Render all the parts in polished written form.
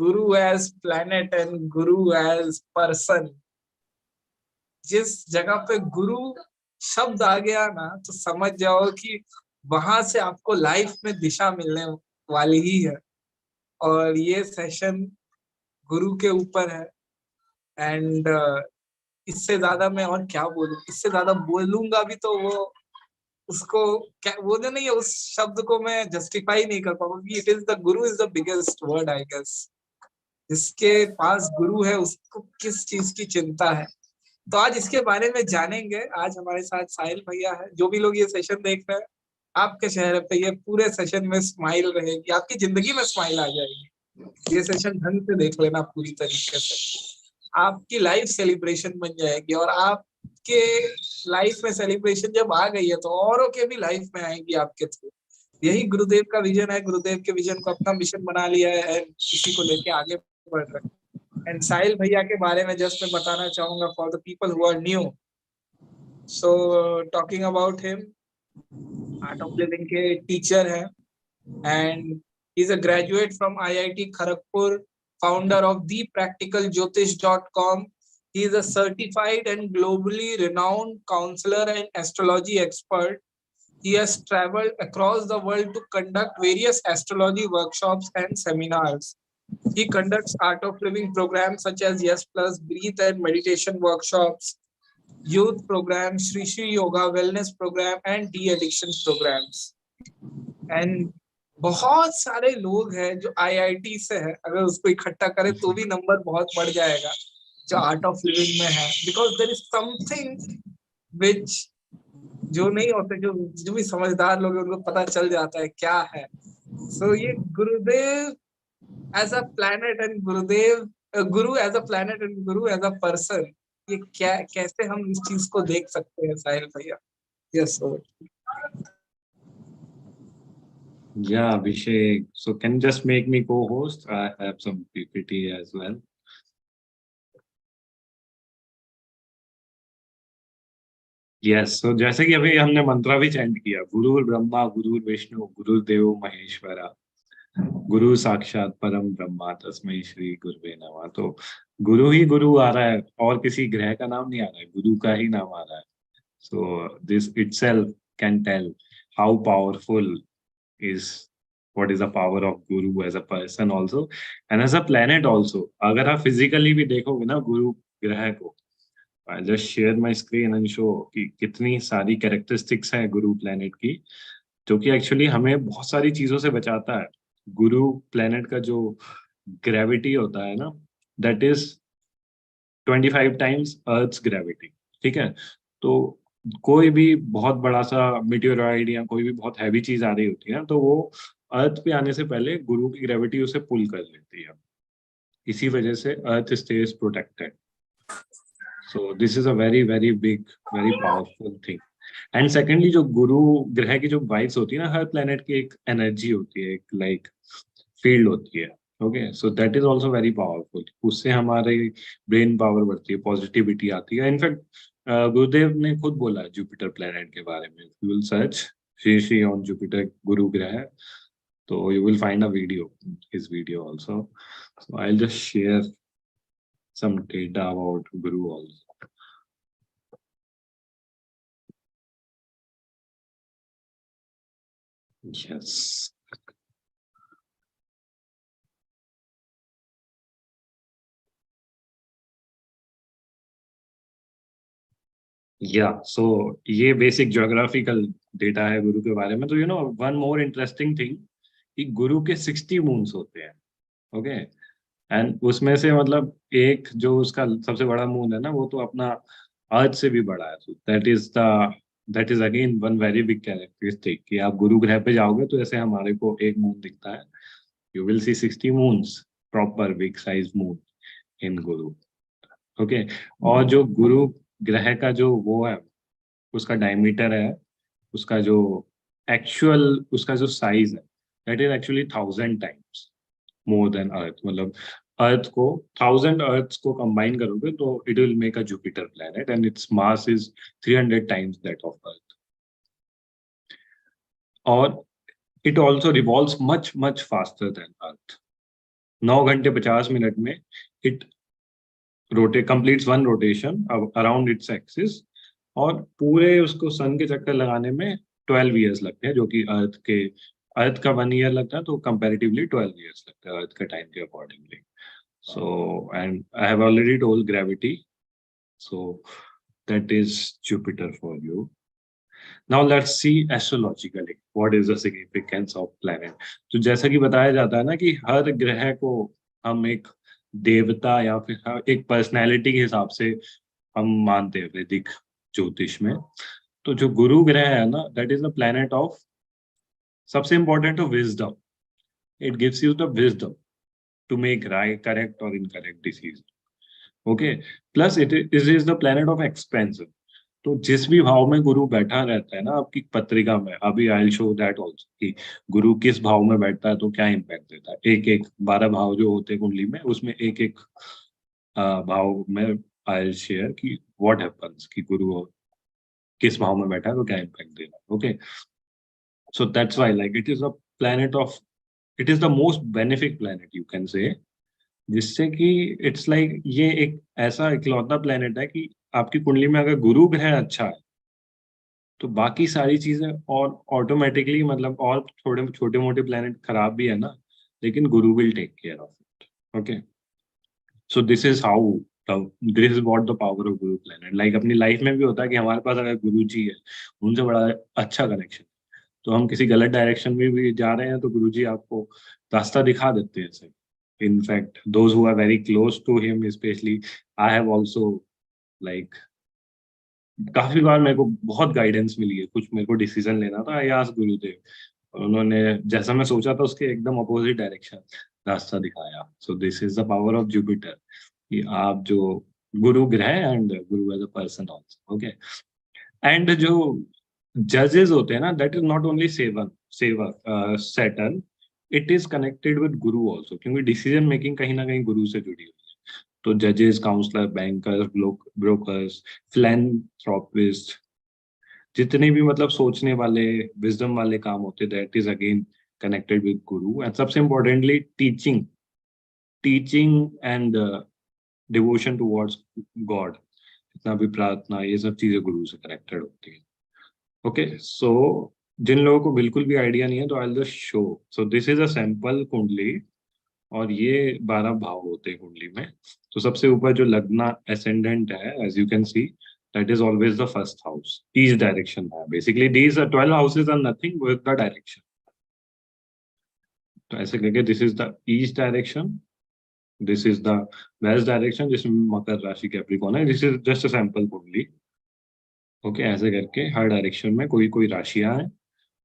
Guru as planet and Guru as person. जिस जगह पे गुरु शब्द आ गया ना, तो समझ जाओ कि वहां से आपको लाइफ में दिशा मिलने वाली ही है। और ये सेशन गुरु के ऊपर है। एंड इससे ज्यादा मैं और क्या बोलूं, इससे ज्यादा बोलूंगा भी तो वो उसको क्या वो जो नहीं है, उस शब्द को मैं जस्टिफाई नहीं कर पाऊंगा। It is the guru is the biggest word I guess. जिसके पास गुरु है उसको किस चीज की चिंता है। तो आज इसके बारे में जानेंगे। आज हमारे साथ साहिल भैया है। जो भी लोग ये सेशन देख रहे हैं, आपके चेहरे पे ये पूरे सेशन में स्माइल रहेगी, आपकी जिंदगी में स्माइल आ जाएगी। ये सेशन ढंग से देख लेना पूरी तरीके से, आपकी लाइफ सेलिब्रेशन बन जाएगी। और आपके लाइफ में सेलिब्रेशन जब आ गई है तो औरों के भी लाइफ में आएंगी आपके थ्रू। यही गुरुदेव का विजन है। गुरुदेव के विजन को अपना मिशन बना लिया है, इसी को लेके आगे बढ़ रहे हैं। एंड साहिल भैया के बारे में जस्ट मैं बताना चाहूंगा for the people who are new. So talking about him, art of living के टीचर हैं। And he is a graduate from IIT Kharagpur, founder of thepracticalJyotish.com. He is a certified and globally renowned counselor and astrology expert. He has traveled across the world to conduct various astrology workshops and seminars. He conducts art of living programs such as Yes Plus, Breathe and meditation workshops, youth programs, Shri Shri Yoga, wellness program and de-addiction programs. And बहुत सारे लोग हैं जो IIT से है। अगर उसको इकट्ठा करें तो भी नंबर बहुत बढ़ जाएगा जो आर्ट ऑफ लिविंग में है। Because there is something which जो नहीं होते, जो भी समझदार लोग हैं उनको पता चल जाता है क्या है। सो ये गुरुदेव as a planet and Guru as a planet and Guru as a person, ये क्या कैसे हम इस चीज को देख सकते हैं साहिल भैया? Yes Yeah, Abhishek. So can you just make me co-host? I have some PPT as well. Yes. So जैसे कि अभी हमने मंत्रा भी चैंट किया, गुरु ब्रह्मा गुरु विष्णु गुरुदेव महेश्वरा गुरु साक्षात परम ब्रह्मा तस्मै श्री गुरुवे नमः। तो गुरु ही गुरु आ रहा है, और किसी ग्रह का नाम नहीं आ रहा है, गुरु का ही नाम आ रहा है। So this itself can tell how powerful is what is the power of Guru as a person also and as a planet also. अगर आप physically भी देखोगे ना गुरु ग्रह को, I'll just share my screen and show कि कितनी सारी characteristics हैं गुरु planet की, जो कि actually हमें बहुत सारी चीजों से बचाता है। गुरु planet का जो gravity होता है ना, that is 25 times Earth's gravity। ठीक है, तो कोई भी बहुत बड़ा सा मीटियोरॉइड या कोई भी बहुत हैवी चीज आ रही होती है ना, तो वो अर्थ पे आने से पहले गुरु की ग्रेविटी उसे पुल कर लेती है। इसी वजह से earth stage protected. So this is a very very big very powerful thing. And secondly, जो गुरु ग्रह की जो वाइब्स होती है ना, हर प्लेनेट की एक एनर्जी होती है, एक लाइक फील्ड होती है। Okay, so that is also very powerful. उससे हमारी ब्रेन पावर बढ़ती है, पॉजिटिविटी आती है। इनफैक्ट गुरुदेव ने खुद बोला है जुपिटर प्लेनेट के बारे में। You will search Shri Shri on Jupiter guru ग्रह, तो you will find a video, his video also. So I will just share some data about guru also. Yes. या सो ये बेसिक ज्योग्राफिकल डेटा है गुरु के बारे में। तो you no one more interesting thing कि गुरु के 60 मून्स होते हैं। ओके, एंड उसमें से मतलब एक जो उसका सबसे बड़ा मून है ना, वो तो अपना अर्थ से भी बड़ा है। That is again one very big characteristic कि आप गुरु ग्रह पे जाओगे तो ऐसे हमारे को एक मून दिखता है, you will see 60 moons, proper big size moon in Guru. Okay, और जो गुरु ग्रह का जो वो है, उसका डायमीटर है, उसका जो एक्चुअल उसका जो साइज है, that is actually 1000 times more than earth. मतलब अर्थ को 1000 अर्थ को कंबाइन करोगे तो it will make a Jupiter planet and its mass is 300 times that of earth. और it also revolves much much faster than earth. 9 घंटे 50 minute में it completes one rotation around its axis, और पूरे उसको सन के चक्कर लगाने में 12 ईयर्स लगते हैं, जो कि अर्थ का 1 ईयर लगता है, तो कंपैरेटिवली 12 ईयर्स लगता है अर्थ के टाइम के accordingly. So and I have already told gravity, so that is Jupiter for you. Now let's see astrologically what is the significance of planet. तो जैसा कि बताया जाता है ना कि हर ग्रह को हम एक देवता या फिर एक पर्सनैलिटी के हिसाब से हम मानते हैं वैदिक ज्योतिष में. तो जो गुरु ग्रह है ना, that is the planet of, सबसे इंपॉर्टेंट है wisdom. It gives you the wisdom to make right, correct और incorrect decision. Okay, plus it is the planet of expansion. तो जिस भी भाव में गुरु बैठा रहता है ना आपकी पत्रिका में, अभी आई विल शो दैट आल्सो कि गुरु किस भाव में बैठता है तो क्या इम्पैक्ट देता है. एक एक 12 भाव जो होते हैं कुंडली में, उसमें एक एक भाव में आई विल शेयर कि व्हाट हैपेंस कि गुरु किस भाव में बैठा है तो क्या इम्पैक्ट देगा. Okay, so that's why like it is a planet of, it is the most benefic planet you can say, जिससे कि इट्स लाइक ये एक ऐसा इकलौता प्लैनेट है कि आपकी कुंडली में अगर गुरु ग्रह अच्छा है तो बाकी सारी चीजें और ऑटोमेटिकली, मतलब और थोड़े छोटे मोटे प्लैनेट खराब भी है ना, लेकिन Guru will take care of it. Okay, so this is how, this is what the power of Guru planet. Like अपनी लाइफ में भी होता है कि हमारे पास अगर गुरु जी है, उनसे बड़ा अच्छा कनेक्शन, तो हम किसी गलत डायरेक्शन में भी जा रहे हैं तो गुरु जी आपको रास्ता दिखा देते हैं सही. In fact those who are very close to him, specially I have also like काफी बार मेरे को बहुत गाइडेंस मिली है. कुछ मेरे को डिसीजन लेना था, आई आस्क्ड गुरुदेव, और उन्होंने जैसा मैं सोचा था उसके एकदम अपोजिट डायरेक्शन रास्ता दिखाया. So this is the power of Jupiter, कि आप जो गुरु ग्रह and Guru as a person also. Okay, and जो जजेस होते हैं ना, दैट इज नॉट ओनली सेवक Saturn, it is connected with Guru also, क्योंकि डिसीजन मेकिंग कहीं ना कहीं गुरु से जुड़ी हुई है. तो जजेस, काउंसलर, बैंकर्स, ब्रोकर्स, फिलैंथ्रोपिस्ट, जितने भी मतलब सोचने वाले, विजडम वाले काम होते, that is again connected with Guru. And सबसे importantly teaching and devotion towards God, जितना भी प्रार्थना, ये सब चीजें गुरु से कनेक्टेड होती है. ओके, सो जिन लोगों को बिल्कुल भी आइडिया नहीं है तो I will just show. So this is a sample कुंडली, और ये 12 भाव होते हैं कुंडली में. तो सबसे ऊपर जो लग्ना एसेंडेंट है, as you can see, that is always the first house. East direction है basically. These 12 houses are nothing with the direction. तो ऐसे करके this is the east direction, this is the west direction जिसमें मकर राशि Capricorn है. This is just a sample कुंडली. Okay, ऐसे करके हर डायरेक्शन में कोई कोई राशियां हैं,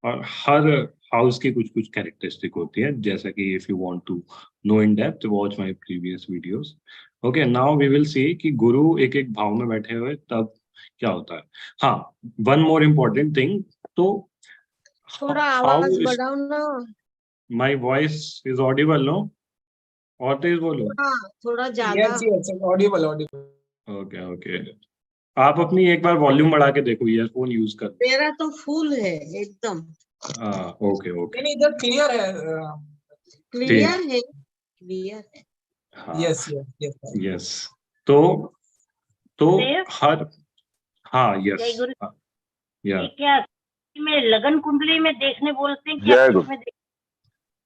और हर हाउस की कुछ कुछ कैरेक्टरिस्टिक होती है. जैसा कि if you want to know in depth, watch my previous videos. Okay, now we will see कि गुरु एक एक भाव में बैठे हुए तब क्या होता है. हाँ, वन मोर इम्पोर्टेंट थिंग. तो थोड़ा हाउ आवाज इज बढ़ाओ ना. My voice is audible? No, और तेज बोलो. थोड़ा ज्यादा. Yes, yes, audible, audible. Okay okay, आप अपनी एक बार वॉल्यूम बढ़ा के देखो, ईयरफोन यूज कर. मेरा तो फुल है एकदम. हाँ, ओके ओके, नहीं, इधर क्लियर है. क्लियर है, क्लियर है. हाँ, Yes, yes, yes. यस. तो देव? हर, हाँ, जय यस, गुरु. या, ये क्या में लगन कुंडली में देखने बोलते हैं, जय क्या गुरु. किसमें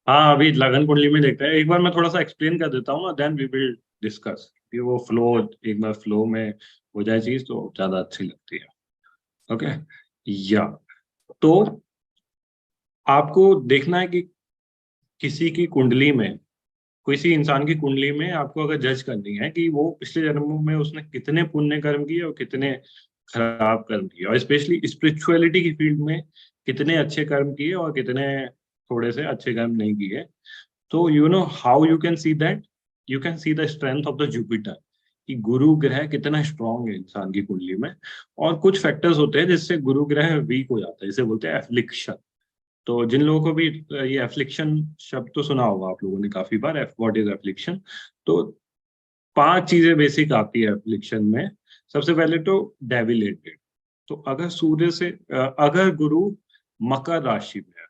हाँ, अभी लगन कुंडली में देखते हैं. एक बार मैं थोड़ा सा एक्सप्लेन कर देता हूँ ना, देन वी विल डिस्कस. कि वो फ्लो, एक बार फ्लो में हो जाए चीज तो ज्यादा अच्छी लगती है. ओके, या तो आपको देखना है कि किसी की कुंडली में, किसी इंसान की कुंडली में आपको अगर जज करनी है कि वो पिछले जन्मों में उसने कितने पुण्य कर्म किए और कितने खराब कर्म किए, और स्पेशली स्पिरिचुअलिटी की फील्ड में कितने अच्छे कर्म किए और कितने थोड़े से अच्छे कर्म नहीं किए. तो you know how you can see that, you can see the strength of the Jupiter, कि गुरु ग्रह कितना स्ट्रांग है इंसान की कुंडली में. और कुछ फैक्टर्स होते हैं जिससे गुरु ग्रह वीक हो जाता है, इसे बोलते हैं एफ्लिक्शन. तो जिन लोगों को भी ये एफ्लिक्शन शब्द तो सुना होगा आप लोगों ने काफी बार, व्हाट इज एफ्लिक्शन. तो 5 चीजें बेसिक आती है एफ्लिक्शन में. सबसे पहले तो डेविलेटेड. तो अगर सूर्य से अगर गुरु मकर राशि में है,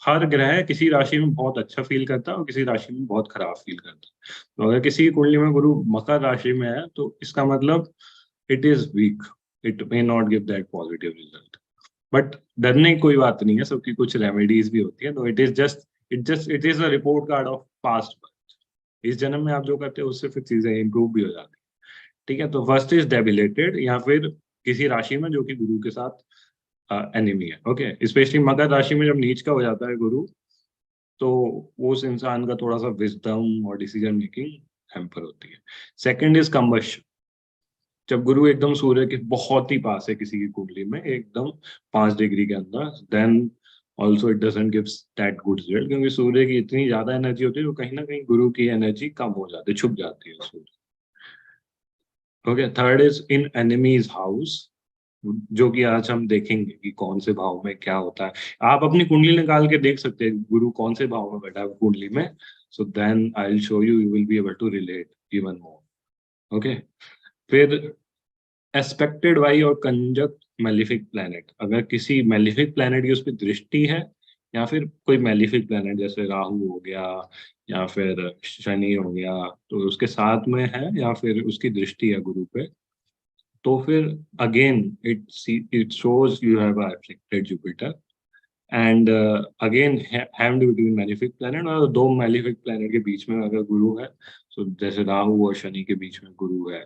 हर ग्रह किसी राशि में बहुत अच्छा फील करता है और किसी राशि में बहुत खराब फील करता है। तो अगर किसी की कुंडली में गुरु मकर राशि में है तो इसका मतलब it is weak, it may not give that positive result. But डरने की कोई बात नहीं है, सबकी कुछ रेमेडीज भी होती है। तो it is a report card of past birth. इस जन्म में आप जो करते हो उससे फिर चीजें इंप्रूव भी हो जाती है। ठीक है, तो फर्स्ट इज डेबिलेटेड, या फिर किसी राशि में जो कि गुरु के साथ एनिमी है। ओके, स्पेशली मकर राशि में जब नीच का हो जाता है गुरु, तो उस इंसान का थोड़ा सा विजडम और डिसीजन मेकिंग हैम्पर होती है। सेकंड इज कंबशन, जब गुरु एकदम सूर्य के बहुत ही पास है किसी की कुंडली में, एकदम 5 डिग्री के अंदर, then also it doesn't gives that good result, क्योंकि सूर्य की इतनी ज्यादा एनर्जी होती है तो कहीं ना कहीं गुरु की एनर्जी कम हो जाती है, छुप जाती है सूर्य। Okay, third is in enemies house, जो कि आज हम देखेंगे कि कौन से भाव में क्या होता है। आप अपनी कुंडली निकाल के देख सकते हैं गुरु कौन से भाव में बैठा है कुंडली में। So then I will show you, you will be able to relate even more. Okay, फिर एस्पेक्टेड बाई और कंजक्ट मेलिफिक प्लैनेट, अगर किसी मेलिफिक प्लैनेट की उस पर दृष्टि है, या फिर कोई मेलिफिक प्लैनेट जैसे राहु हो गया या फिर शनि हो गया, तो उसके साथ में है या फिर उसकी दृष्टि है गुरु पे, तो फिर again it shows you have afflicted Jupiter. And again hemmed between malefic planet, और दो मेलिफिक प्लैनेट के बीच में अगर गुरु है, तो जैसे राहु और शनि के बीच में गुरु है,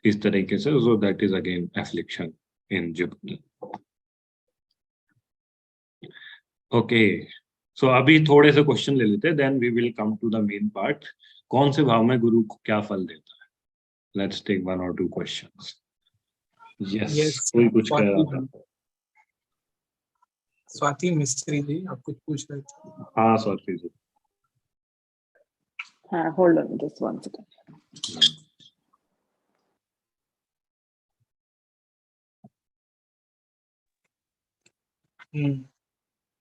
इस तरीके से, so that is again affliction in Jupiter. Okay, so अभी थोड़े से क्वेश्चन ले लेते हैं, then we will come to the main part, कौन से भाव में गुरु को क्या फल देता है। Let's take 1 or 2 questions. Yes, कोई कुछ कह रहा था। स्वाति मिस्त्री जी, आप कुछ पूछ रहे थे? हाँ स्वाति जी। हाँ, होल्ड ऑन जस्ट 1 सेकंड।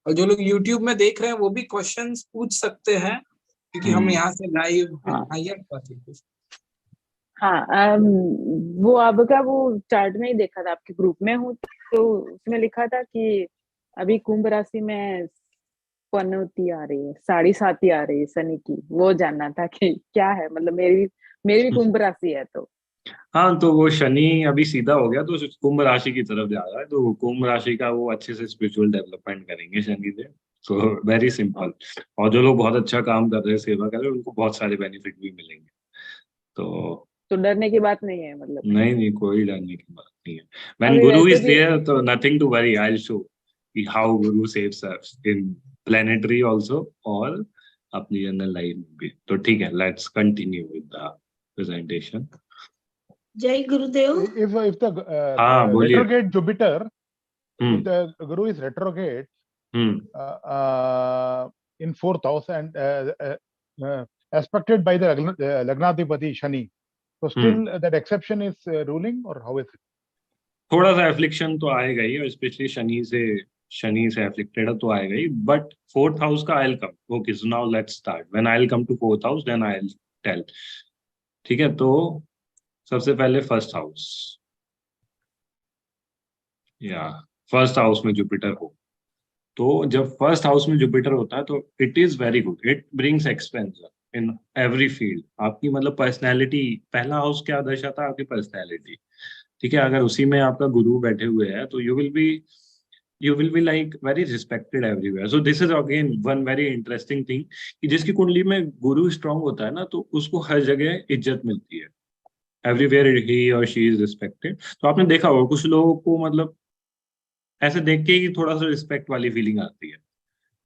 और जो लोग YouTube में देख रहे हैं वो भी क्वेश्चंस पूछ सकते हैं, क्योंकि हम यहाँ से लाइव। हाँ। कुछ हाँ, वो आपका वो चार्ट में ही देखा था, आपके ग्रुप में हूँ तो उसमें लिखा था कि अभी कुंभ राशि में पनौती आ रही है, 7.5 आ रही है शनि की, वो जानना था कि क्या है, मतलब मेरी भी कुंभ राशि है तो। हाँ, तो वो शनि अभी सीधा हो गया तो कुंभ राशि की तरफ जा रहा है, तो कुंभ राशि का वो अच्छे से स्पिरिचुअल डेवलपमेंट करेंगे शनि से। So very simple. और जो लोग बहुत अच्छा काम कर रहे हैं, सेवा कर रहे हैं, उनको बहुत सारे बेनिफिट भी मिलेंगे। तो डरने की बात नहीं है मतलब? नहीं, कोई डरने की बात नहीं है। When अभी Guru वैसे is भी there, तो nothing to worry. I'll show कि how Guru saves us in planetary also और अपनी जनरल लाइफ में भी। तो ठीक है, let's continue with the presentation. जय गुरुदेव। If the हाँ, बोलिए। retrograde Jupiter, hmm if the Guru is retrograde hmm in 4th house and aspected by the Lagnadipati Shani, so still that exception is ruling, or how is it? थोड़ा सा affliction तो आएगा ही, और specially Shani से afflicted है तो आएगा ही, but 4th house का I will come. Okay, so now let's start. When I will come to 4th house then I will tell. ठीक है, तो सबसे पहले फर्स्ट हाउस, या फर्स्ट हाउस में जुपिटर हो, तो जब फर्स्ट हाउस में जुपिटर होता है तो it is very good, it brings expansion in every field. आपकी मतलब पर्सनैलिटी, पहला हाउस क्या दर्शाता है? आपकी पर्सनैलिटी। ठीक है, अगर उसी में आपका गुरु बैठे हुए हैं तो you will be like very respected everywhere. So this is again one very interesting thing, कि जिसकी कुंडली में गुरु स्ट्रांग होता है ना, तो उसको हर जगह इज्जत मिलती है, एवरीवेयर ही और शी इज रिस्पेक्टेड। तो आपने देखा होगा कुछ लोगों को मतलब ऐसे देख के ही थोड़ा सा रिस्पेक्ट वाली फीलिंग आती है,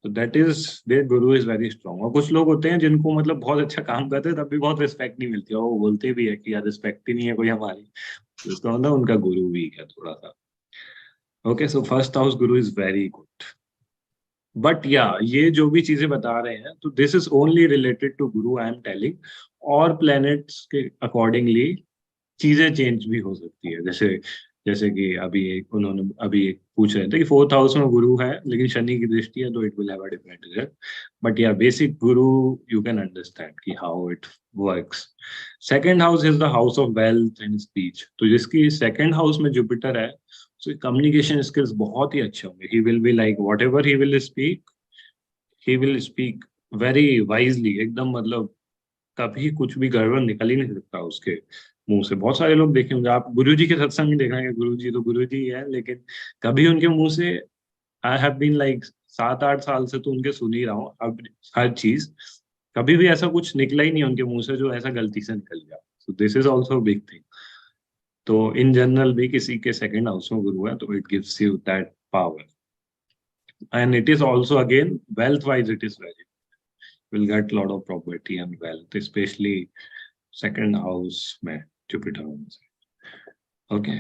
तो that is there Guru is very strong. और कुछ लोग होते हैं जिनको मतलब बहुत अच्छा काम करते हैं तब भी बहुत रिस्पेक्ट नहीं मिलती, और वो बोलते भी है कि यार रिस्पेक्ट ही नहीं है कोई हमारी, तो इसका मतलब उनका गुरु वीक है थोड़ा सा। Okay, so first house Guru is very good. But या ये जो भी चीजें बता रहे हैं, तो this is only related to Guru, I am telling. और प्लैनेट्स के अकॉर्डिंगली चीजें चेंज भी हो सकती है। जैसे कि उन्होंने अभी पूछ रहे थे कि 4th हाउस में गुरु है लेकिन शनि की दृष्टि है, तो it will have a different result. But या basic Guru you can understand कि how it works. Second house is the house of wealth and speech, तो जिसकी सेकंड हाउस में जुपिटर है, सो कम्युनिकेशन स्किल्स बहुत ही अच्छे होंगे. He will be like what ever he will speak very wisely, एकदम मतलब कभी कुछ भी गड़बड़ निकल ही नहीं सकता उसके मुंह से. बहुत सारे लोग देखे होंगे आप, गुरुजी के सत्संग में देखेंगे, गुरुजी तो गुरुजी ही है, लेकिन कभी उनके मुंह से, आई हैव बीन लाइक 7-8 साल से तो उनके सुन ही रहा हूँ अब हर चीज, कभी भी ऐसा कुछ निकला ही नहीं उनके मुंह से जो ऐसा गलती से निकल गया. So this is also big thing. तो इन जनरल भी किसी के सेकंड हाउस में गुरु है तो it gives you that power. And it is also again wealth wise it is very, will get lot of property and wealth, specially second house में Jupiter. Okay,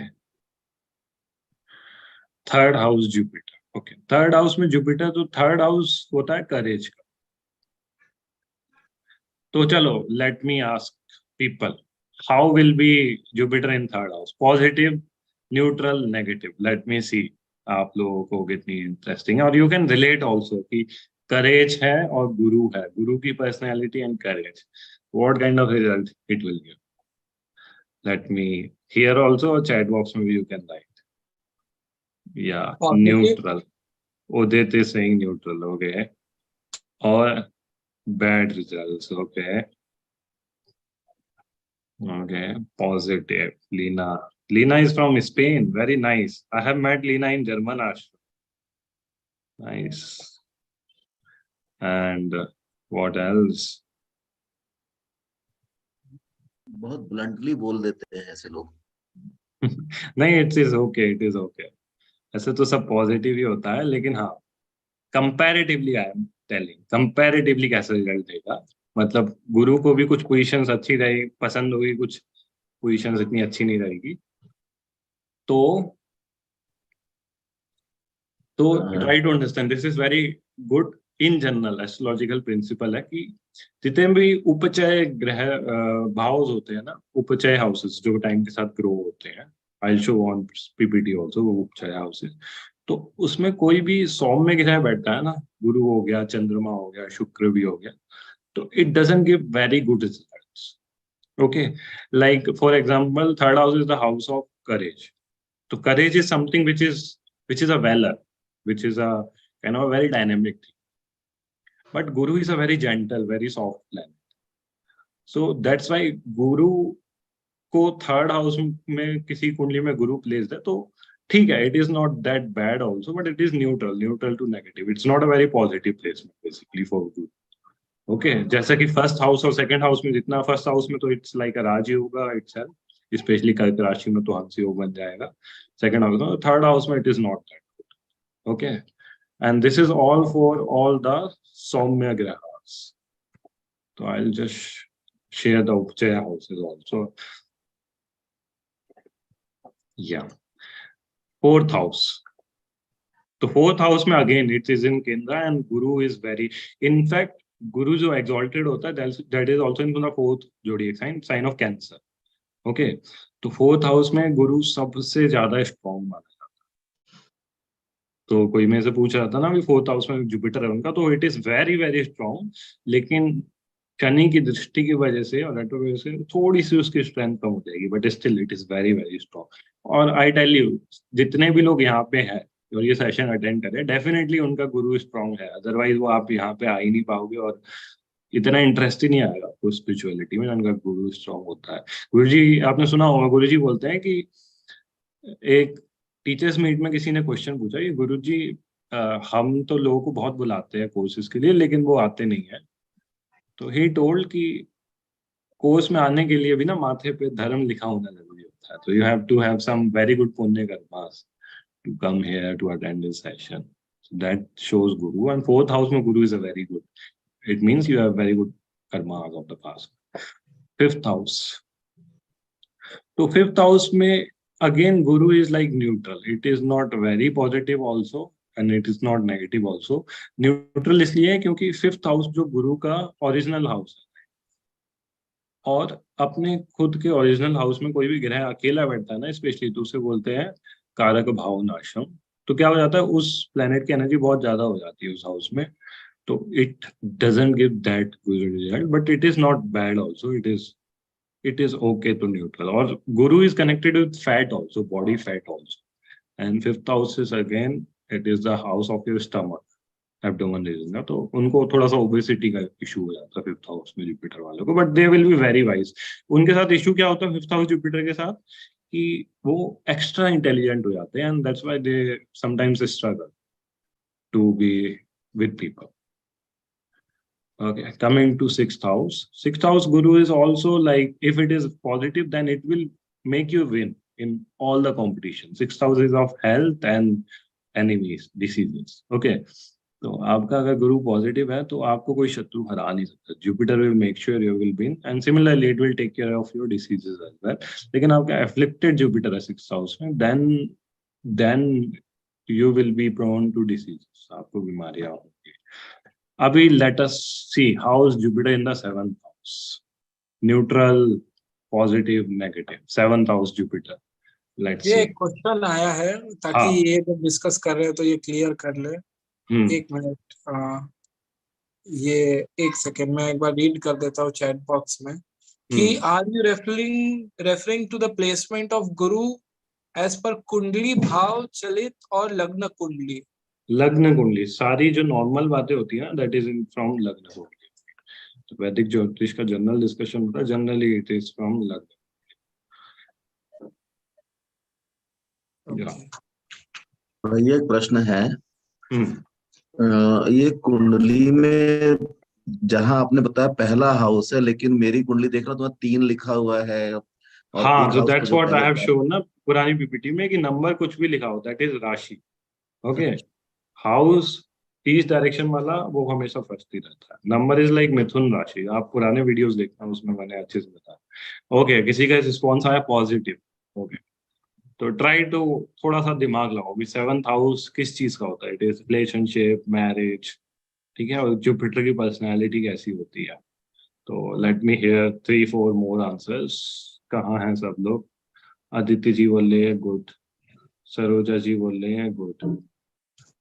third house Jupiter. Okay, third house में Jupiter, तो third house होता है courage का. तो चलो let me ask people, how will be Jupiter in third house? Positive, neutral, negative? Let me see आप लोगों को कितनी इंटरेस्टिंग है. और यू कैन रिलेट ऑल्सो कि करेज है और गुरु है, गुरु की personality and courage, what kind of result it will give. Let me here also, और चैट बॉक्स में भी यू कैन राइट. या neutral, Udit is saying neutral. Okay, और bad results. Okay, positive. Lena is from Spain. Very nice. I have met Lena in German ashram. Nice. And what else? बहुत bluntly बोल देते हैं ऐसे लोग. नहीं, it is okay. ऐसे तो सब पॉजिटिव ही होता है, लेकिन हाँ, comparatively I am telling, comparatively कैसा रिजल्ट देगा. मतलब गुरु को भी कुछ पोजीशंस अच्छी रही पसंद होगी, कुछ पोजीशंस इतनी अच्छी नहीं रहेगी. तो try to understand, this is very good. In general astrological principle है कि जितने भी उपचय ग्रह भाव होते हैं ना, उपचय हाउसेस जो टाइम के साथ ग्रो होते हैं, I show on PPT also वो उपचय हाउसेस, तो उसमें कोई भी सौम्य ग्रह बैठता है ना, गुरु हो गया, चंद्रमा हो गया, शुक्र भी हो गया, तो it doesn't give very good results. Okay, like for example third house is the house of courage. तो courage is something which is a valor, which is a kind of a very dynamic thing. But Guru is a very gentle, very soft planet. So that's why Guru को third house में किसी कुंडली में गुरु place है तो ठीक है, it is not that bad also, but it is neutral to negative. It's not a very positive placement basically for Guru. Okay, जैसा कि फर्स्ट हाउस और सेकंड हाउस में, जितना फर्स्ट हाउस में तो it's like a rajyog itself, specially कर्क राशि में तो हंस योग बन जाएगा. सेकंड हाउस में, थर्ड हाउस में it is not that good. Okay, and this is all for all the सौम्य ग्रहास. तो I will just share the उपचय हाउसेस आल्सो. या फोर्थ हाउस, तो फोर्थ हाउस में अगेन इट इज इन केंद्र and Guru is very, in fact गुरु जो exalted होता है that is also in the fourth zodiac sign of Cancer. Okay, तो fourth house में गुरु सबसे ज्यादा स्ट्रॉन्ग माना जाता है. तो कोई मेरे से पूछ रहा था ना भी फोर्थ हाउस में जुपिटर है उनका, तो it is very very strong, लेकिन शनि की दृष्टि की वजह से और रेट्रो वजह से थोड़ी सी उसकी स्ट्रेंथ कम हो जाएगी, but still it is very very strong. और आई टेल यू, जितने भी लोग यहाँ पे हैं और ये सेशन अटेंड करें, डेफिनेटली उनका गुरु स्ट्रॉन्ग है, अदरवाइज वो आप यहाँ पे आ ही नहीं पाओगे और इतना इंटरेस्ट ही नहीं आएगा आपको स्पिरिचुअलिटी में. उनका गुरु स्ट्रॉन्ग होता है. गुरुजी, आपने सुना होगा, गुरुजी बोलते हैं कि एक टीचर्स मीट में किसी ने क्वेश्चन पूछा कि गुरुजी हम तो लोगों को बहुत बुलाते हैं कोर्सेज के लिए, लेकिन वो आते नहीं है. तो ही टोल्ड कि कोर्स में आने के लिए भी ना माथे पे धर्म लिखा होना जरूरी होता है. तो you have to have some very good punya karmas to come here to attend this session. So that shows Guru. And fourth house mein Guru is a very good. It means you have very good karmas of the past. Fifth house. So fifth house mein again Guru is like neutral. It is not very positive also and it is not negative also. Neutral इसलिए है क्योंकि fifth house जो Guru का original house है, और अपने खुद के ओरिजिनल हाउस में कोई भी ग्रह अकेला बैठता है ना, स्पेशली, तो उसे बोलते हैं कारक भाव नाशम. तो क्या हो जाता है, उस प्लेनेट की एनर्जी बहुत ज्यादा हो जाती है उस हाउस में, तो it doesn't give that good result, but it is not bad also, it is okay to neutral. और Guru is connected with fat also, body fat also, and fifth house is again it is the house of your stomach, abdomen region ना, तो उनको थोड़ा सा obesity का issue हो जाता है फिफ्थ हाउस में जुपिटर वालों को, but they will be very wise. उनके साथ इशू क्या होता है फिफ्थ हाउस जुपिटर के साथ कि वो एक्स्ट्रा इंटेलिजेंट हो जाते हैं, and that's why they sometimes struggle to be with people. Okay, coming to sixth house. Sixth house Guru is also like, if it is positive, then it will make you win in all the competition. Sixth house is of health and enemies, diseases. Okay, तो आपका अगर गुरु positive है तो आपको कोई शत्रु हरा नहीं सकता। Jupiter will make sure you will win, and similarly it will take care of your diseases as well. लेकिन आपका एफ्लिक्टेड जुपिटर है सिक्स्थ हाउस में, then you will be prone to diseases, आपको बीमारियां होंगी। अभी let us see how is Jupiter in the seventh house. Neutral, positive, negative. Seventh house Jupiter. Let's ये see. एक क्वेश्चन आया है, ताकि हाँ। ये जब डिस्कस कर रहे हैं तो ये क्लियर कर ले। एक मिनट, ये एक सेकेंड में एक बार रीड कर देता हूँ चैट बॉक्स में कि are you referring to the placement of Guru as per कुंडली भाव चलित और लग्न कुंडली? लग्न कुंडली, सारी जो नॉर्मल बातें होती है ना, दैट इज इन फ्रॉम लग्न कुंडली। तो वैदिक ज्योतिष का जनरल डिस्कशन होता है, जनरली इट इज फ्रॉम लग्न। ये एक प्रश्न है, ये कुंडली में जहां आपने बताया पहला हाउस है, लेकिन मेरी कुंडली देख रहा हूं तो 3 लिखा हुआ है। और हाँ, एक तो house दैट्स को जो व्हाट आई हैव पहले शोन ना पुरानी पीपीटी में, कि नंबर कुछ भी लिखा होता है, दैट इज राशि। ओके, हाउस ईस्ट डायरेक्शन वाला वो हमेशा फर्स्ट ही रहता है। नंबर इज लाइक मिथुन राशि, आप पुराने वीडियोस देखना, उसमें मैंने अच्छे से बताया। ओके, किसी का रिस्पॉन्स आया पॉजिटिव। ओके, तो ट्राई टू थोड़ा सा दिमाग लगाओ कि सेवंथ हाउस किस चीज का होता है। इट इज रिलेशनशिप, मैरिज, ठीक है, और जुपिटर की पर्सनैलिटी कैसी होती है। तो let me here 3-4 more answers. कहाँ हैं सब लोग? आदित्य जी बोल रहे हैं गुड, सरोजा जी बोल रहे हैं गुड,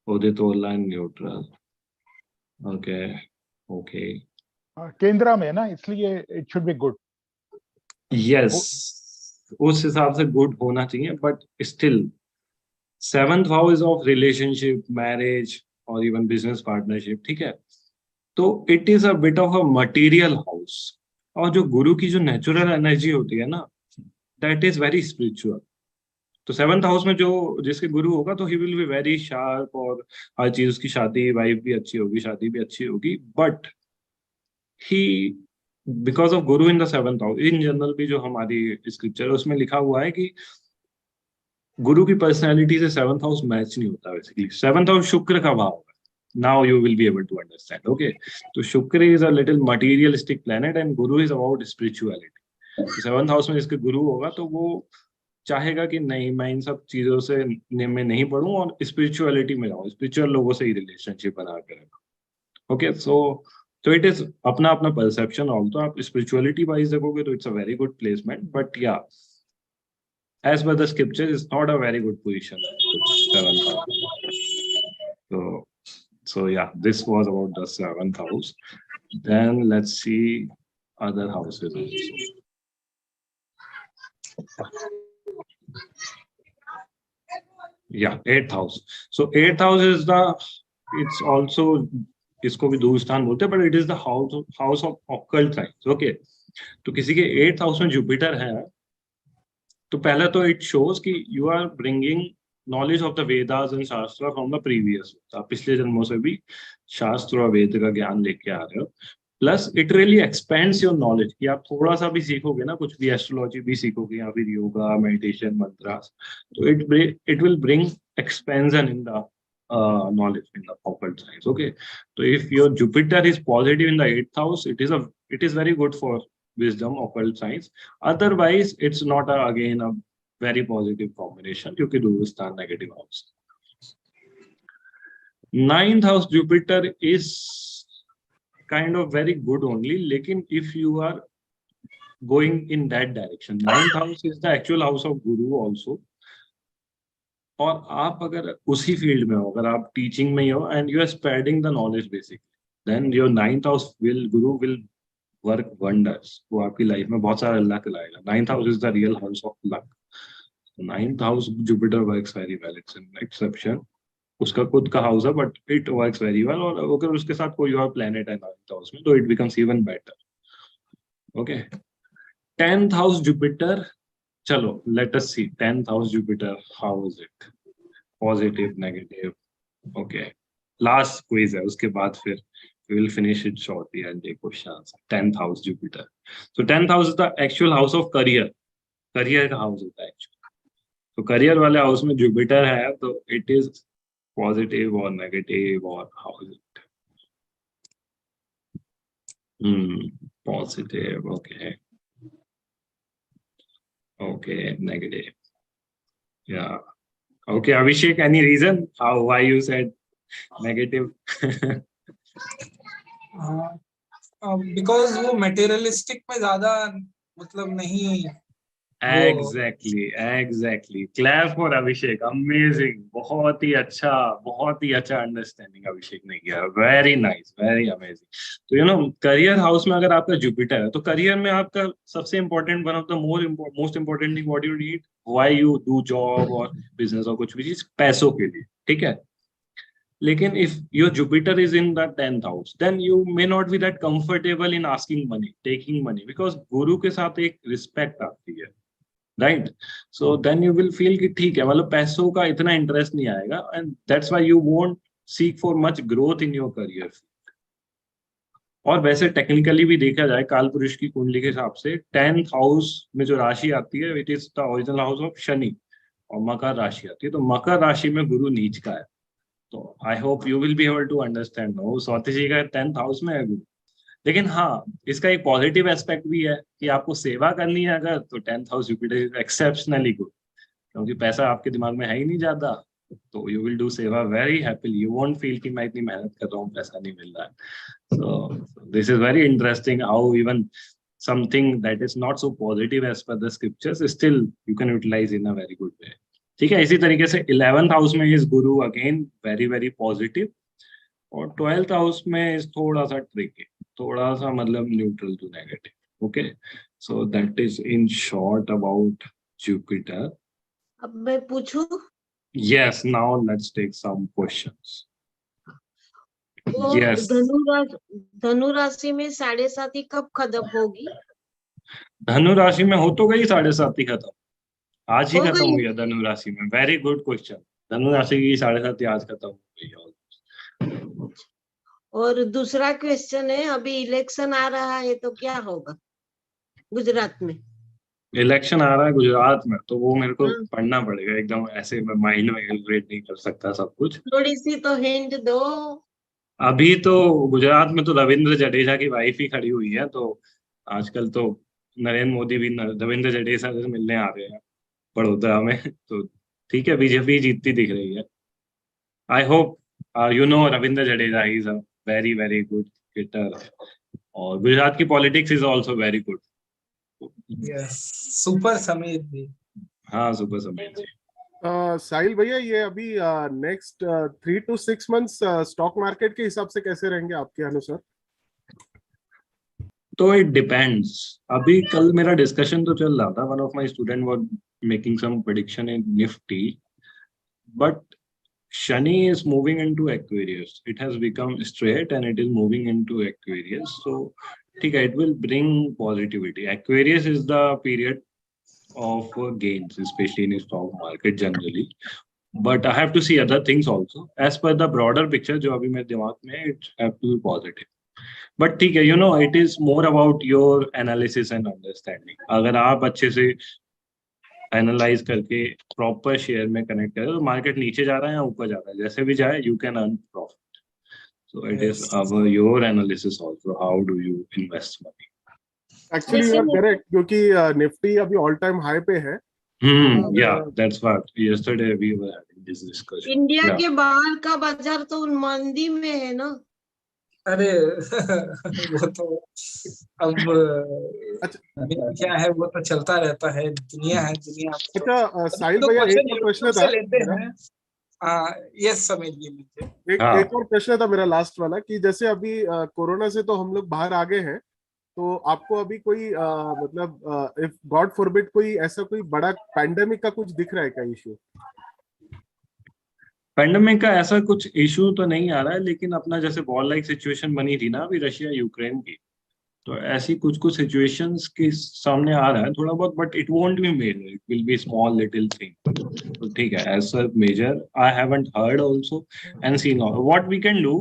उदित ऑनलाइन न्यूट्रल। ओके ओके, केंद्रा में है ना, इसलिए it should be good. Yes, उस हिसाब से गुड होना चाहिए, but still seventh house of relationship, marriage और इवन बिजनेस पार्टनरशिप, ठीक है, तो it is a bit of a material house. और जो गुरु की जो नेचुरल एनर्जी होती है ना, दैट इज वेरी स्पिरिचुअल। तो सेवंथ हाउस में जो जिसके गुरु होगा तो he will be very sharp, और हर चीज, उसकी शादी, वाइफ भी अच्छी होगी, शादी भी अच्छी होगी, but he because of Guru in the seventh house, in general भी जो हमारी स्क्रिप्चर है उसमें लिखा हुआ है कि गुरु की पर्सनैलिटी से सेवंथ हाउस मैच नहीं होता। बेसिकली सेवंथ हाउस शुक्र का भाव है। Now you will be able to understand. Okay, so Shukra is a little materialistic planet and Guru is about spirituality. तो सेवंथ हाउस में जिसके गुरु होगा तो वो चाहेगा कि नहीं, मैं इन सब चीजों से में नहीं पढ़ूं और स्पिरिचुअलिटी में रहूं, स्पिरिचुअल लोगों से ही रिलेशनशिप बना कर रखूं। ओके, सो इट इज अपना अपना परसेप्शन। ऑल्सो आप स्पिरिचुअलिटी वाइज देखोगे तो it's a very good placement, but या as per the scripture is not a very good position. So yeah, this was about the seventh house. Then let's see other houses also. Yeah, eighth house. So eighth house is it's also, इसको भी दूरस्थान बोलते हैं, but it is the house of occult signs. Okay, तो किसी के eighth house में Jupiter है तो पहले तो इट शोज कि you are bringing knowledge of the Vedas and shastra from the previous. आप पिछले जन्मों से भी शास्त्र और वेद का ज्ञान लेके आ रहे हो। Plus it really expends your knowledge, कि आप थोड़ा सा भी सीखोगे ना, कुछ भी एस्ट्रोलॉजी भी सीखोगे या फिर योगा, मेडिटेशन, मंत्रास, तो it will bring expansion in the knowledge in the occult science. Okay, so if your Jupiter is positive in the 8th house, it is very good for wisdom, occult science. Otherwise it's not again a very positive combination, क्योंकि दूरस्थान negative house. 9th house Jupiter is kind of very good only, लेकिन if you are going in that direction, 9th house is the actual house of Guru also. और आप अगर उसी field में हो, अगर आप टीचिंग में ही हो and you are spreading the knowledge basically, then your 9th house Guru will work wonders. वो आपकी लाइफ में बहुत सारा लक लाएगा। 9th house is the real house of luck. Ninth house Jupiter works very well, it's an exception, उसका खुद का house है but it works very well, और अगर उसके साथ कोई और प्लेनेट है नाइन्थ हाउस में तो it becomes even better. Okay, 10th house Jupiter, चलो let us see 10th house Jupiter, how is it, positive negative? Okay, last quiz है, उसके बाद फिर we will finish it shortly and take questions. 10th house Jupiter, so 10th house is the actual house of career, career का house होता है actually, तो career वाले house में Jupiter है तो it is positive or negative, or how is it? Positive, okay, okay, negative, yeah, okay. Abhishek, any reason why you said negative? Because वो materialistic में ज्यादा मतलब नहीं। Exactly clap for Abhishek, amazing, बहुत ही अच्छा अंडरस्टैंडिंग अभिषेक ने किया, वेरी नाइस, वेरी अमेजिंग। तो यू नो करियर हाउस में अगर आपका जुपिटर है तो करियर में आपका सबसे important, one of the most important thing what you need, why you do job और बिजनेस और कुछ भी चीज, पैसों के लिए, ठीक है। लेकिन if your Jupiter is in the 10th house, then you may not be that comfortable in asking money, taking money, because गुरु के साथ एक respect आती है, right? So then you will feel कि ठीक है, मतलब पैसों का इतना interest नहीं आएगा, and that's why you won't seek for much growth in your career. और वैसे टेक्निकली भी देखा जाए काल पुरुष की कुंडली के हिसाब से 10th हाउस में जो राशि आती है, it is the original house of Shani, और मकर राशि आती है, तो मकर राशि में गुरु नीच का है। तो I hope you will be able to understand. Swati ji का 10th हाउस में है गुरु, लेकिन हाँ इसका एक पॉजिटिव एस्पेक्ट भी है कि आपको सेवा करनी है अगर, तो 10th house Jupiter is exceptionally good, क्योंकि पैसा आपके दिमाग में है ही नहीं ज्यादा, तो यू विल डू सेवा very happily, you won't feel कि मैं इतनी मेहनत कर रहा हूँ पैसा नहीं मिल रहा है। सो this is very interesting how even something that is not so positive as per the scriptures still you can utilize in a very good way। ठीक है, इसी तरीके से 11th हाउस में is Guru again very very positive, और 12th house में is थोड़ा सा ट्रिकी, थोड़ा सा मतलब neutral to negative. Okay, so that is in short about Jupiter. अब मैं पूछूं? Yes, now let's take some questions. वो यस, धनु राशि में 7.5 कब खत्म होगी? धनु राशि में हो तो गई 7.5 खत्म, आज ही हो खत्म गई? हुई है धनु राशि में। वेरी गुड क्वेश्चन, धनु राशि की 7.5 आज खत्म हो गई है। और दूसरा क्वेश्चन है, अभी इलेक्शन आ रहा है तो क्या होगा गुजरात में? इलेक्शन आ रहा है गुजरात में, तो वो मेरे को हाँ। पढ़ना पड़ेगा, एकदम ऐसे मैं माइंड में कैलकुलेट नहीं कर सकता सब कुछ। थोड़ी सी तो हिंट दो। अभी तो गुजरात में तो रविंद्र जडेजा की वाइफ ही खड़ी हुई है, तो आजकल तो नरेंद्र मोदी भी रविंद्र जडेजा से मिलने आ रहे हैं बड़ोदरा में, तो ठीक है, बीजेपी जीतती दिख रही है। I hope you know Ravindra Jadeja, he is a very very good cricketer, और गुजरात की politics is also very good. Yes, super Sameer ji. हाँ, सुपर समीर जी। साहिल भैया, ये अभी next 3 to 6 months stock market के हिसाब से कैसे रहेंगे आपके अनुसार? तो इट डिपेंड्स। अभी कल मेरा डिस्कशन तो चल रहा था, one of my student was making some prediction in Nifty, but Shani is moving into Aquarius, it has become straight and it is moving into Aquarius, so ठीक है, it will bring positivity. Aquarius is the period of gains, especially in stock market generally, but I have to see other things also as per the broader picture जो अभी मेरे दिमाग में है, it have to be positive, but ठीक है, you know it is more about your analysis and understanding। अगर आप अच्छे से एनालाइज करके प्रॉपर शेयर में कनेक्ट करें तो मार्केट नीचे जा रहा है या ऊपर जा रहा है, जैसे भी जाए you can earn profit. So it is our your analysis also, how do you invest money. Actually you are correct, क्योंकि निफ्टी अभी ऑल टाइम हाई पे है। या that's what yesterday we were having this discussion. India के बाहर का बाजार तो मंदी में है ना? अरे वो तो अब क्या है, वो तो चलता रहता है, दुनिया है दुनिया। अच्छा साहिल भैया, एक और प्रश्न था लेते हैं। यस समीर जी, लीजिए। एक और प्रश्न था मेरा लास्ट वाला, कि जैसे अभी कोरोना से तो हम लोग बाहर आ गए हैं, तो आपको अभी कोई मतलब इफ गॉड फॉरबिड कोई ऐसा कोई बड़ा पैंडेमिक का कुछ दिख रहा है क्या इश्यू? पेंडेमिक का ऐसा कुछ इशू तो नहीं आ रहा है, लेकिन अपना जैसे वॉर लाइक सिचुएशन बनी थी ना अभी रशिया यूक्रेन की, तो ऐसी कुछ कुछ सिचुएशंस के सामने आ रहा है थोड़ा बहुत, but it won't be major, it will be small little thing. तो ठीक है, as sir major I haven't heard also and seen what we can do.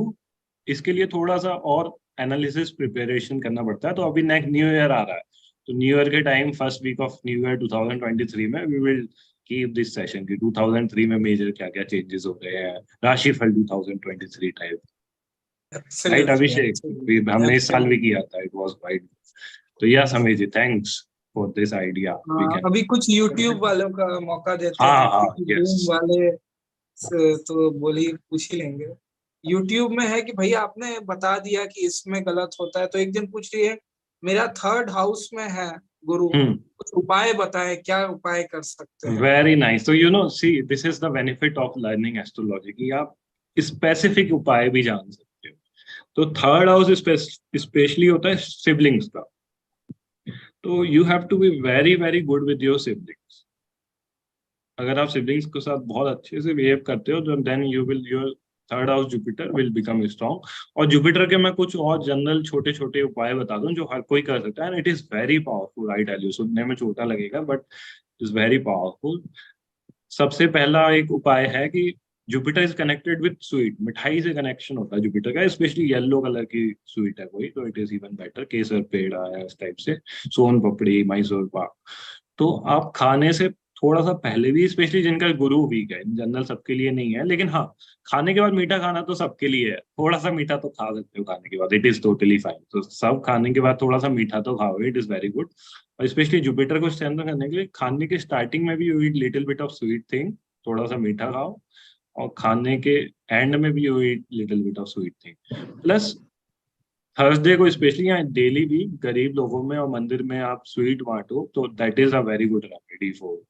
इसके लिए थोड़ा सा और एनालिसिस प्रिपरेशन करना पड़ता है. तो अभी नेक्स्ट न्यू ईयर आ रहा है, तो न्यू ईयर के time first week of new year 2023 में we will keep this session की 2003 में मेजर क्या क्या चेंजेस हो रहे हैं, राशिफल 2023 टाइप. राइट अभिषेक, हमने इस साल भी किया था, इट वाज क्वाइट. तो yes amazing, thanks for this idea. अभी कुछ YouTube वालों का मौका देते हाँ, हैं. हाँ, क्योंकि yes. Zoom वाले से तो बोलिए पूछ ही लेंगे. YouTube में है कि भैया आपने बता दिया कि इसमें गलत होता है, तो एक दिन पूछ रही है मेरा 3rd हाउस में है गुरु, कुछ उपाय बताएं, क्या उपाय कर सकते हैं? Very nice. तो you know see this is the benefit of learning astrology कि आप स्पेसिफिक उपाय भी जान सकते हो. तो 3rd हाउस स्पेशली होता है सिबलिंग्स का. तो you have to be very very good with your siblings. अगर आप सिबलिंग्स के साथ बहुत अच्छे से बिहेव करते हो, then you will your 3rd house Jupiter will become strong. और जुपिटर के मैं कुछ और जनरल छोटे छोटे उपाय बता दूं जो हर कोई कर सकता है, and it is very powerful. I tell you, सुनने में छोटा लगेगा but it is very powerful. सबसे पहला एक उपाय है कि Jupiter is connected with sweet. मिठाई से कनेक्शन होता है जुपिटर का, स्पेशली येलो कलर की स्वीट है कोई, तो इट इज इवन बेटर. केसर, पेड़ा है इस टाइप से, सोन पपड़ी, मैसूर पाक. तो आप खाने से थोड़ा सा पहले भी, स्पेशली जिनका गुरु वीक है, इन जनरल सबके लिए नहीं है, लेकिन हाँ खाने के बाद मीठा खाना तो सबके लिए है. थोड़ा सा मीठा तो खा सकते हो खाने के बाद, इट इज टोटली फाइन. तो सब खाने के बाद थोड़ा सा मीठा तो खाओ, इट इज वेरी गुड. और स्पेशली जुपिटर को स्ट्रेंथन करने के लिए खाने के स्टार्टिंग में भी you eat little bit of sweet thing, थोड़ा सा मीठा खाओ, और खाने के एंड में भी you eat little bit of sweet thing. Plus Thursday को स्पेशली, या डेली भी गरीब लोगों में और मंदिर में आप स्वीट बांटो, तो that is a very good remedy for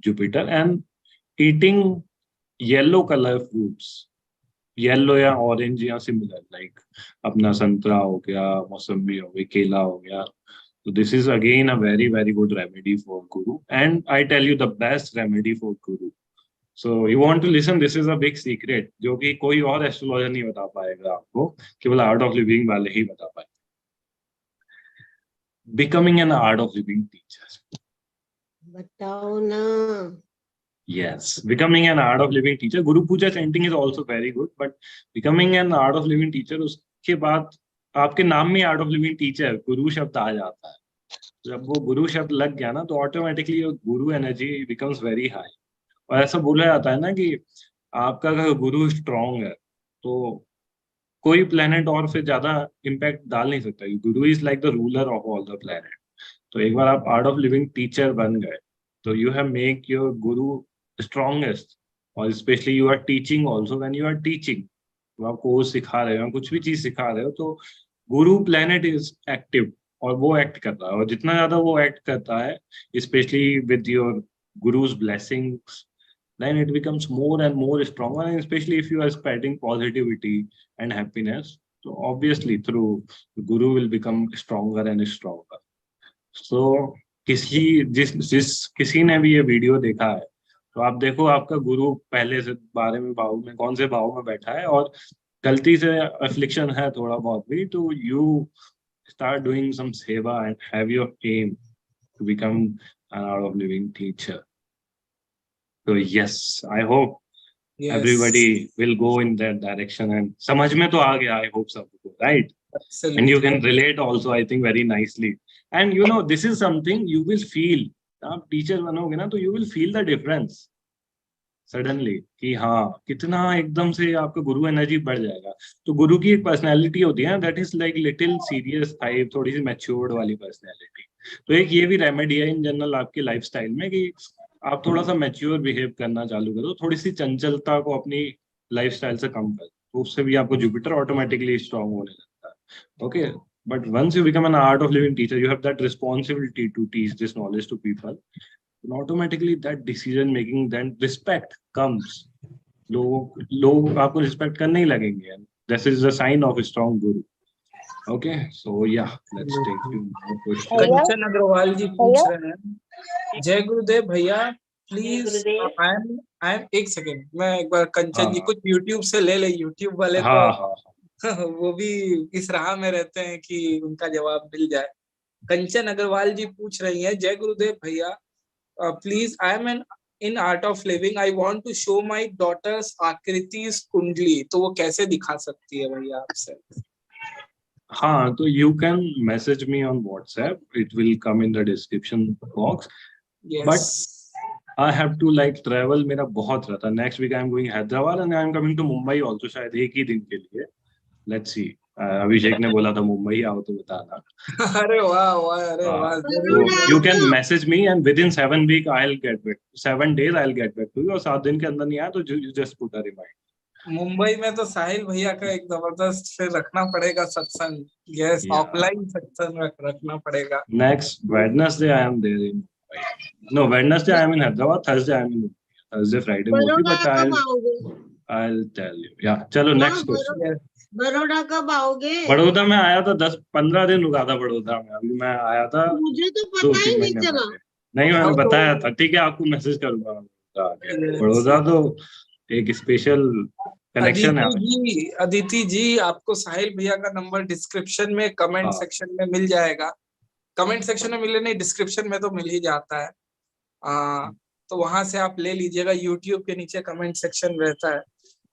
Jupiter. And eating yellow colour fruits, yellow या ऑरेंज या सिमिलर, लाइक अपना संतरा हो गया, मौसम्बी हो गई, केला हो गया. तो this is again a very very good remedy for गुरु. And I tell you the best remedy for गुरु. So you want to listen, this is a big secret जो कि कोई और एस्ट्रोलॉजर नहीं बता पाएगा आपको, केवल आर्ट ऑफ लिविंग वाले ही बता पाएंगे. Becoming an Art of Living teacher. बताओ ना. Yes, becoming an art of living teacher. Guru Puja chanting is also very good, but becoming an art of living teacher, उसके बाद आपके नाम में आर्ट ऑफ लिविंग टीचर गुरु शब्द आ जाता है. जब वो गुरु शब्द लग गया ना, तो ऑटोमेटिकली गुरु एनर्जी बिकम्स वेरी हाई. और ऐसा बोला जाता है ना कि आपका अगर गुरु स्ट्रॉन्ग है तो कोई प्लेनेट और फिर ज्यादा इम्पैक्ट डाल नहीं सकता. गुरु is like the ruler of all the planet. तो एक बार आप आर्ट ऑफ लिविंग टीचर बन गए, तो you have make your Guru strongest. और specially you are teaching also. When you are teaching, तो आप कोर्स सिखा रहे हो, कुछ भी चीज सिखा रहे हो, तो गुरु प्लेनेट इज एक्टिव और वो एक्ट कर रहा है. और जितना ज्यादा वो एक्ट करता है, स्पेशली विद योर गुरुज blessings, then it becomes more and more stronger, and especially if you are spreading positivity and happiness, so obviously through the guru will become stronger and stronger. So किसी ने भी ये video देखा है, तो आप देखो आपका गुरु पहले से बारे में भाव में कौन से भाव में बैठा है, और गलती से अफ्लिक्शन है थोड़ा बहुत भी, तो you start doing some seva and have your aim to become an art of living teacher. So yes, I hope everybody will go in that direction, and समझ में तो आ गया, I hope सबको, right? Absolutely. And you can relate also, I think, very nicely. And you know, this is something you will feel. आप teacher बनोगे ना, तो you will feel the difference suddenly कि हाँ कितना एकदम से आपका गुरु एनर्जी बढ़ जाएगा. तो गुरु की एक पर्सनैलिटी होती है, that is like little serious type, थोड़ी सी मैच्योर्ड वाली पर्सनैलिटी. तो एक ये भी रेमेडी है इन जनरल आपके लाइफस्टाइल में कि आप थोड़ा सा मैच्योर बिहेव करना चालू करो, थोड़ी सी चंचलता को अपनी लाइफस्टाइल से कम करो, तो उससे भी आपको जुपिटर ऑटोमेटिकली स्ट्रांग होने लगता है. Okay, but once you become an Art of Living teacher, you have that responsibility to teach this knowledge to people, and automatically that decision making, then respect comes. लोग आपको respect करने ही लगेंगे. This is a sign of a strong guru. Okay, so yeah, let's take few more questions. भैया कंचन अग्रवाल जी पूछ भैया रहे हैं, जय गुरुदेव भैया प्लीज गुरुदेव आई एम एक सेकेंड, मैं एक बार कंचन जी हाँ कुछ यूट्यूब से ले यूट्यूब वाले हाँ तो हाँ वो भी इस राह में रहते हैं कि उनका जवाब मिल जाए। कंचन अग्रवाल जी पूछ रही हैं, जय गुरुदेव भैया please I am an in Art of Living, I want to show my daughter's आकृति's कुंडली, तो वो कैसे दिखा सकती है भैया आपसे? हाँ, तो you can message me on WhatsApp. It will come in the description box. But yes I have to like travel. मेरा बहुत रहता है. Next week I am going Hyderabad and I am coming to Mumbai also शायद एक ही दिन के लिए. Let's see. अभिषेक ने बोला था मुंबई आओ तो बताना. अरे वाह वाह, अरे वाह, So जरूर you can message me and within 7 weeks I'll get back. 7 days I'll get back to you. और 7 दिन के अंदर नहीं आया तो you just put a reminder. Mumbai में तो साहिल भैया का एक जबरदस्त फिर रखना पड़ेगा सत्संग, यस Yeah. ऑफलाइन सत्संग रखना पड़ेगा। Next Wednesday I am there in Mumbai. No, Wednesday I am in Hyderabad. Thursday I am in Mumbai. Thursday, Friday mostly, Baroda but कब आओगे? I'll tell you. Yeah, चलो हाँ, next question. Yes. बड़ौदा कब आओगे? बड़ौदा में आया था 10-15 दिन रुका था बड़ौदा में. अभी मैं आया था मुझे तो पता ही 2-3 नहीं महीने चला। पहले. नहीं मैंने अब तो- बताया था. ठीक है आपको मैसेज करूंगा बड़ौदा आके. Yes. बड़ौदा तो एक स्पेशल कनेक्शन है. अदिति जी आपको साहिल भैया का नंबर डिस्क्रिप्शन में कमेंट हाँ. सेक्शन में मिल जाएगा। कमेंट सेक्शन में मिले नहीं, डिस्क्रिप्शन में तो मिल ही जाता है। तो वहां से आप ले लीजिएगा, यूट्यूब के नीचे कमेंट सेक्शन रहता है।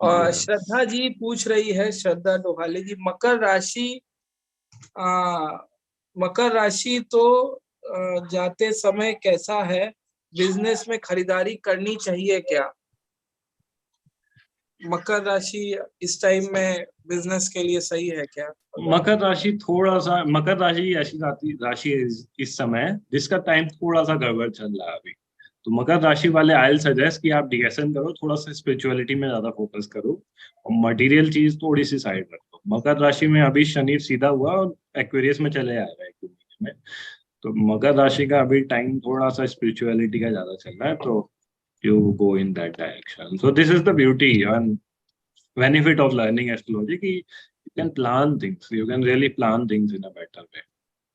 और Yes. श्रद्धा जी पूछ रही है, श्रद्धा डोहाले जी, मकर राशि तो जाते समय कैसा है, बिजनेस में खरीदारी करनी चाहिए क्या? मकर राशि इस टाइम में बिजनेस के लिए सही है क्या? मकर राशि थोड़ा सा, मकर राशि ऐसी राशि है इस समय जिसका टाइम थोड़ा सा गड़बड़ चल रहा है अभी. तो मकर राशि वाले आई सजेस्ट कि आप डिकेशन करो, थोड़ा सा स्पिरिचुअलिटी में ज्यादा फोकस करो और मटेरियल चीज थोड़ी सी साइड रखो. मकर राशि में अभी शनि सीधा हुआ और एक्वेरियस में चले आएगा 1 महीने में. तो मकर राशि का अभी टाइम थोड़ा सा स्पिरिचुअलिटी का ज्यादा चल रहा है, तो you go in that direction. So this is the beauty and benefit of learning astrology कि you can plan things, you can really plan things in a better way.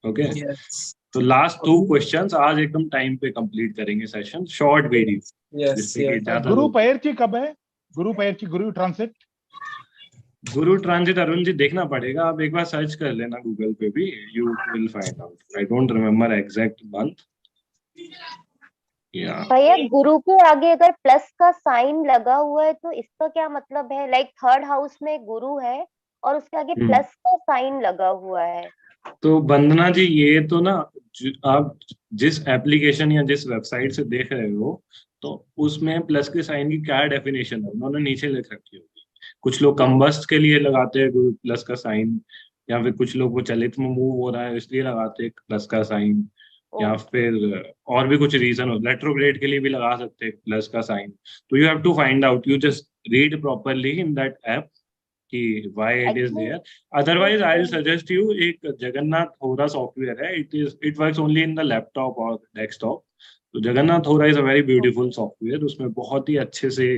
Okay. Yes. तो last 2 questions आज एकदम time पे complete करेंगे session, short video. Yes, yes. गुरु पैरची कब है? गुरु पैरची, गुरु transit? गुरु transit Arun ji देखना पड़ेगा, आप एक बार सर्च कर लेना गूगल पे भी, you will find out. I don't remember exact month. भैया गुरु के आगे अगर प्लस का साइन लगा हुआ है तो इसका क्या मतलब है? लाइक 3rd हाउस में गुरु है और उसके आगे प्लस का साइन लगा हुआ है. तो वंदना जी ये तो ना आप जिस एप्लीकेशन या जिस वेबसाइट से देख रहे हो तो उसमें प्लस के साइन की क्या डेफिनेशन है उन्होंने नीचे लिख रखी होगी. कुछ लोग कंबस्ट के लिए लगाते हैं प्लस का साइन, या फिर कुछ लोग वो चलित में मूव हो रहा है इसलिए लगाते हैं प्लस का साइन, या फिर और भी कुछ रीजन हो, रेट्रोग्रेड के लिए भी लगा सकते हैं प्लस का साइन. तो you have to find out, you just read properly in that app कि why it is there. Otherwise I will suggest you एक जगन्नाथ होरा सॉफ्टवेयर है, it works only in the laptop और डेस्कटॉप. तो Jagannath Hora is a very beautiful software. उसमें बहुत ही अच्छे से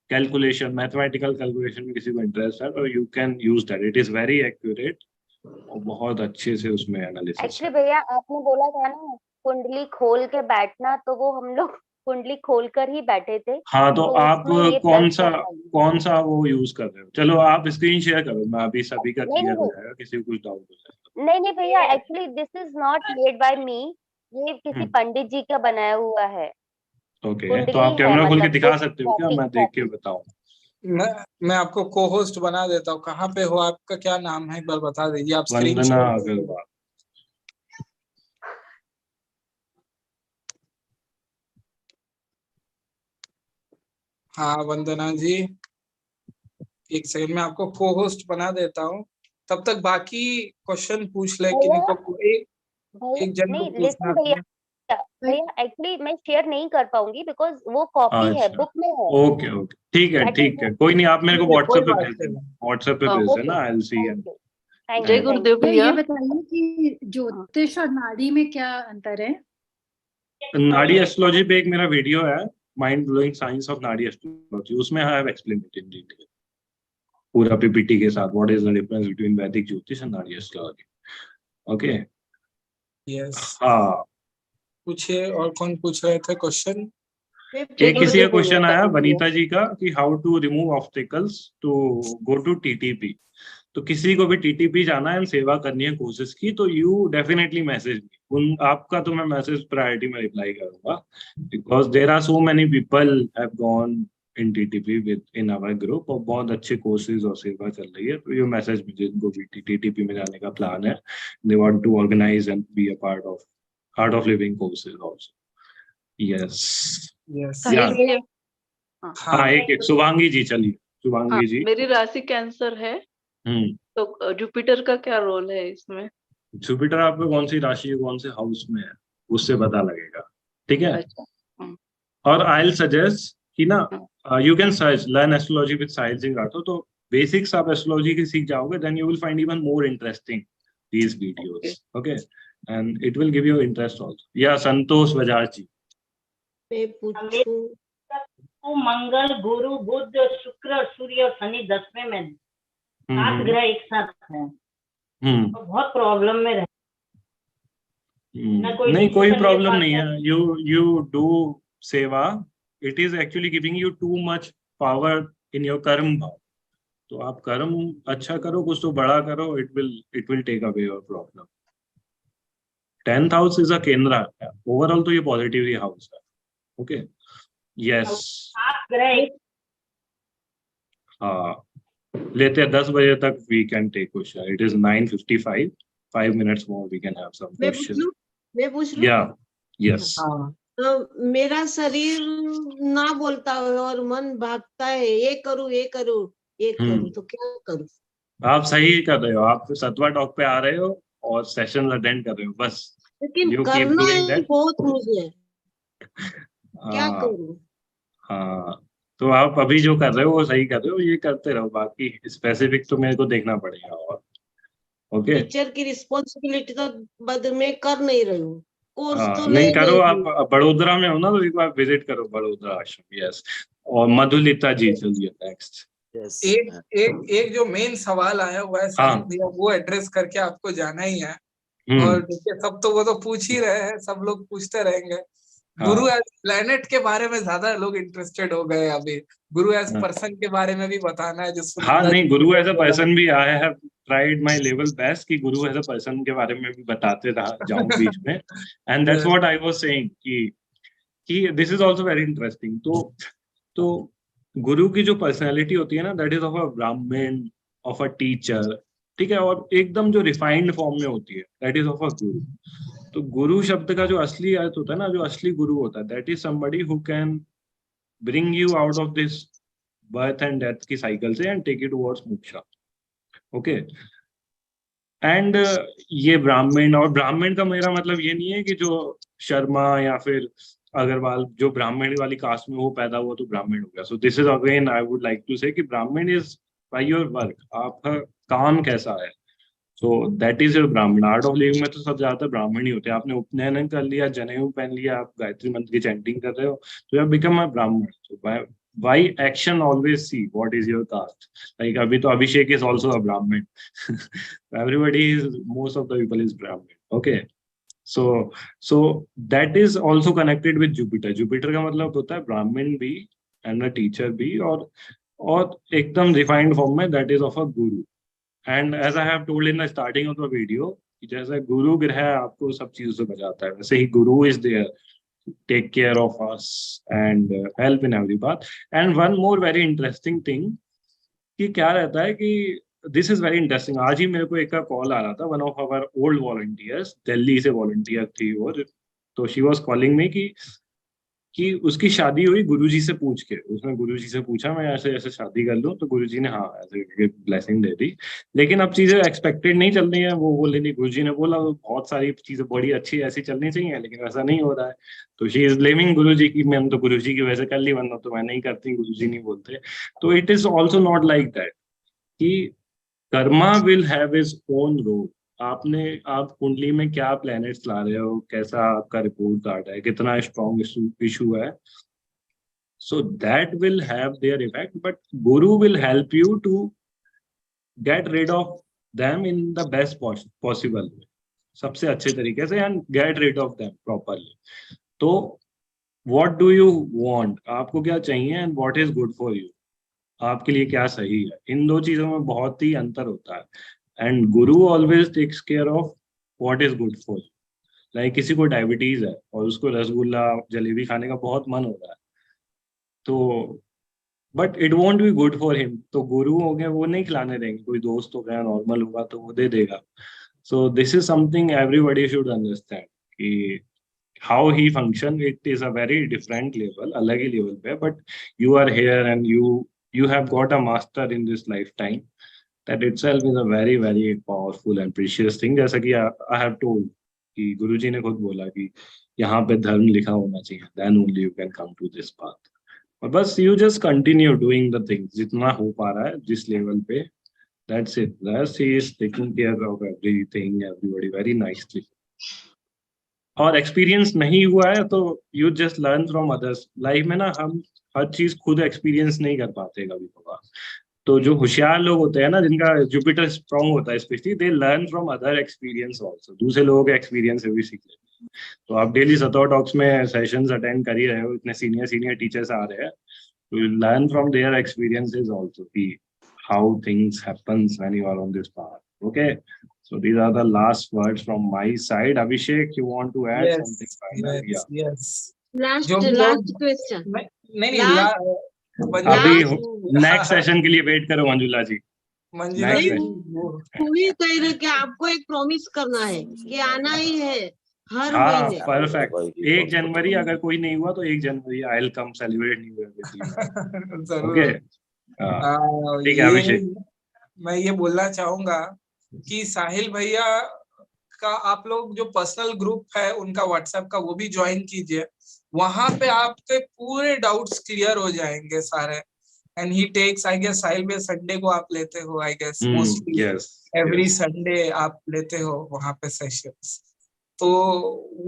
calculation, mathematical calculation में किसी को इंटरेस्ट है तो you can use that. It is very accurate और बहुत अच्छे से उसमें एनालिसिस. एक्चुअली भैया आपने बोला था ना कुंडली खोल के बैठना, तो वो हम लोग कुंडली खोलकर ही बैठे थे. हाँ तो आप उसमें ये कौन सा वो यूज कर रहे हो? चलो आप स्क्रीन शेयर करो, मैं अभी सभी का क्लियर हो जाएगा, किसी को कुछ डाउट हो जाएगा. नहीं भैया, actually this is not made by me, ये किसी पंडित जी का बनाया हुआ है. ओके, तो आप कैमरा खोल के दिखा सकते हो क्या? मैं देख के बताऊं. मैं आपको को होस्ट बना देता हूँ. कहाँ पे हो, आपका क्या नाम है, एक बार बता दीजिए. आप स्क्रीन वंदना अग्रवाल. हाँ वंदना जी, एक सेकंड में आपको को होस्ट बना देता हूँ. तब तक बाकी क्वेश्चन पूछ ले कि एक जन को पूछना है. भैया एक्चुअली मैं शेयर नहीं कर पाऊंगी बिकॉज वो कॉपी है, बुक में है. ओके ठीक है कोई नहीं, आप मेरे को व्हाट्सएप पे भेज देना. I will see. जय गुरुदेव भैया, ये बताइए कि ज्योतिष और नाड़ी में क्या अंतर है? नाड़ी एस्ट्रोलॉजी पे एक मेरा वीडियो है, माइंड ब्लोइंग साइंस ऑफ नाड़ी एस्ट्रोलॉजी, उसमें I have explained it in detail. पूरा पीपीटी के साथ, what is the difference between वैदिक ज्योतिष एंड नाड़ी एस्ट्रोलॉजी। ओके, यस, हाँ, पूछिए और कौन पूछ रहे थे क्वेश्चन? एक किसी का क्वेश्चन आया वनीता जी का कि how to remove obstacles to go to TTP. तो किसी को भी टीटीपी जाना है, सेवा करनी है कोर्सेज की, तो यू डेफिनेटली मैसेज मी। उन आपका तो मैं मैसेज प्रायोरिटी में रिप्लाई करूंगा, because there are so many people have gone in TTP within our group, और बहुत अच्छे कोर्सेज और सेवा चल रही है। तो यू मैसेज मी जिनको भी टीटीपी में जाने का प्लान है, they want to organise and be a part of Art of Living courses also. Yes, yes, हाँ, एक शुभांगी जी, चलिए शुभांगी जी। मेरी राशि कैंसर है, तो जुपिटर का क्या रोल है इसमें? जुपिटर आपका कौन सी राशि है, कौन से हाउस में है, उससे पता लगेगा, ठीक है। और आई विल सजेस्ट कि ना, you can search learn astrology with Sahil Singh Rathore. तो बेसिक्स आप एस्ट्रोलॉजी की सीख जाओगे, then you will find even more interesting these videos, okay, and it will give you interest also. या संतोष बजाज जी, मंगल, गुरु, बुध, शुक्र, सूर्य और शनि 10वें में, 7 ग्रह एक साथ हैं, तो बहुत प्रॉब्लम में रहे। नहीं, कोई प्रॉब्लम नहीं है। यू डू सेवा, it is actually giving you too much power in your कर्म भाव। तो आप कर्म अच्छा करो, कुछ तो बड़ा करो, it will take away your problem. 10th house is a kendra, overall तो ये पॉजिटिव ही हाउस है, ओके। यस, हाँ, लेते हैं 10 बजे तक we can take question. It is 9:55, 5 minutes more we can have some question. मैं पूछ लूं? Yeah, yes. तो मेरा शरीर ना बोलता है और मन भागता है, ये करूं ये करूं ये करूं, तो क्या करूं? आप सही कर रहे हो, आप सत्वा टॉक पे आ रहे हो और सेशन अटेंड कर रहे हो, बस। लेकिन करना है बहुत मुझे, क्या करूं? हाँ, तो आप अभी जो कर रहे हो वो सही कर रहे हो, ये करते रहो, बाकी स्पेसिफिक तो मेरे को देखना पड़ेगा। और ओके, टीचर की रिस्पॉन्सिबिलिटी तो बद में कर नहीं रही हूँ, कोर्स तो नहीं करो। आप बड़ोदरा में हो ना, तो एक बार विजिट करो बड़ोदरा आश्रम। यस, और मधुलिता जी, चलिए नेक्स्ट। एक जो मेन सवाल आया हुआ है साहिल भैया, वो एड्रेस करके आपको जाना ही है। और देखिए, सब तो वो तो पूछ ही रहे हैं, सब लोग पूछते रहेंगे। गुरु एज प्लेनेट के बारे में ज्यादा लोग इंटरेस्टेड हो गए अभी। गुरु एज पर्सन के बारे में भी बताना है, जिस नहीं, गुरु एज अ पर्सन भी I have tried my level best कि गुरु एज अ पर्सन के बारे में भी बताते जाऊं बीच में। And that's what I was saying कि this is also very interesting. तो गुरु की जो पर्सनालिटी होती है ना, दैट इज ऑफ अ ब्राह्मण, ऑफ अ टीचर, ठीक है, और एकदम जो रिफाइंड फॉर्म में होती है, दैट इज ऑफ अ गुरु। तो गुरु शब्द का जो असली अर्थ होता है ना, जो असली गुरु होता है, that is somebody who can bring you out of this birth and death की साइकिल से and take you towards moksha, okay. And ये ब्राह्मण, और ब्राह्मण का मेरा मतलब ये नहीं है कि जो शर्मा या फिर अग्रवाल जो ब्राह्मण वाली कास्ट में वो पैदा हुआ तो ब्राह्मण हो गया। So this is again I would like to say कि ब्राह्मण इज बाय योर वर्क, आपका काम कैसा है। सो दैट इज योर ब्राह्मण। आर्ट ऑफ लिविंग में तो सब ज्यादातर ब्राह्मण ही होते हैं। आपने उपनयन कर लिया, जनेऊ पहन लिया, आप गायत्री मंत्र की चैंटिंग कर रहे हो, तो यू बिकम अ ब्राह्मण। सो why action always see what is your caste, like abhi to Abhishek is also a Brahmin. Everybody is, most of the people is Brahmin, okay. So that is also connected with Jupiter. Jupiter का मतलब होता है ब्राह्मण भी and a teacher भी, और एकदम refined form में that is of a guru. And as I have told in the starting of the video, जैसे गुरु ग्रह आपको सब चीजों से बचाता है, वैसे ही गुरु is there take care of us and help in every path. And one more very interesting thing कि क्या रहता है कि this is very interesting. आज ही मेरे को एक का कॉल आ रहा था, one of our old volunteers, Delhi से volunteer थी वो, तो she was calling me कि उसकी शादी हुई गुरुजी से पूछ के। उसने गुरुजी से पूछा मैं ऐसे ऐसे शादी कर लूं, तो गुरुजी ने हाँ ऐसे ब्लेसिंग दे दी। लेकिन अब चीजें एक्सपेक्टेड नहीं चल रही हैं, वो बोले नहीं, गुरुजी ने बोला बहुत सारी चीजें बड़ी अच्छी ऐसी चलनी चाहिए, लेकिन ऐसा नहीं हो रहा है। तो शी इज ब्लेमिंग गुरुजी की मैंने तो गुरुजी की वजह से कर ली, वरना तो मैं नहीं करती, गुरुजी नहीं बोलते। तो it is also not like that कि karma will have his own role. आप कुंडली में क्या प्लैनेट्स ला रहे हो, कैसा आपका रिपोर्ट कार्ड है, कितना स्ट्रॉन्ग इशू है, so that will have their effect. But गुरु will help you to get rid of them in the best possible way, सबसे अच्छे तरीके से, and get rid of them properly. तो what do you want, आपको क्या चाहिए, and what is good for you, आपके लिए क्या सही है, इन दो चीजों में बहुत ही अंतर होता है. And Guru always takes care of what is good for you. Like किसी को डायबिटीज है और उसको रसगुल्ला जलेबी खाने का बहुत मन हो रहा है, तो but it won't be good for him, तो गुरु हो गए वो नहीं खिलाने देंगे, कोई दोस्त हो गया नॉर्मल होगा तो वो दे देगा. So this is something everybody should understand कि how he function, it is a very different level, अलग ही लेवल पे, but you are here and you have got a master in this lifetime. That itself is a very very powerful and precious thing. जैसा कि I have told कि गुरुजी ने खुद बोला कि यहाँ पे धर्म लिखा होना चाहिए, then only you can come to this path. और बस you just continue doing the things जितना हो पा रहा है जिस लेवल पे, that's it. Thus he is taking care of everything, everybody very nicely. और एक्सपीरियंस नहीं हुआ है तो you just learn from others. Life में ना हम हर चीज खुद एक्सपीरियंस नहीं कर पाते कभी कभार, तो जो होशियार लोग होते हैं ना, जिनका जुपिटर स्ट्रांग होता है specially, they learn from other experience also, दूसरे लोगों के एक्सपीरियंस से भी सीख लेते हैं. तो आप डेली सतोर टॉक्स में सेशंस अटेंड कर ही रहे हो, इतने सीनियर टीचर्स आ रहे हैं, तो you learn from their experiences also कि how things happens when you are on this path. Okay, so these are the last words from my side. Abhishek, you want to add something final? Yes. Last question. नहीं अभी next session के लिए wait करो मंजुला जी. मंजुला जी पूरी कह रहे कि आपको एक प्रॉमिस करना है कि आना ही है हर हाँ महीने. परफेक्ट. 1 जनवरी अगर कोई नहीं हुआ तो 1 जनवरी I will come celebrate new year with you. Okay ठीक है अभिषेक. मैं ये बोलना चाहूंगा कि साहिल भैया का आप लोग जो पर्सनल ग्रुप है उनका व्हाट्सएप का वो भी ज्वाइन कीजिए. वहां पे आपके पूरे डाउट्स क्लियर हो जाएंगे सारे. And he takes, I guess Sahil भैया संडे को आप लेते हो, I guess mostly every Sunday आप लेते हो वहां पे सेशंस. तो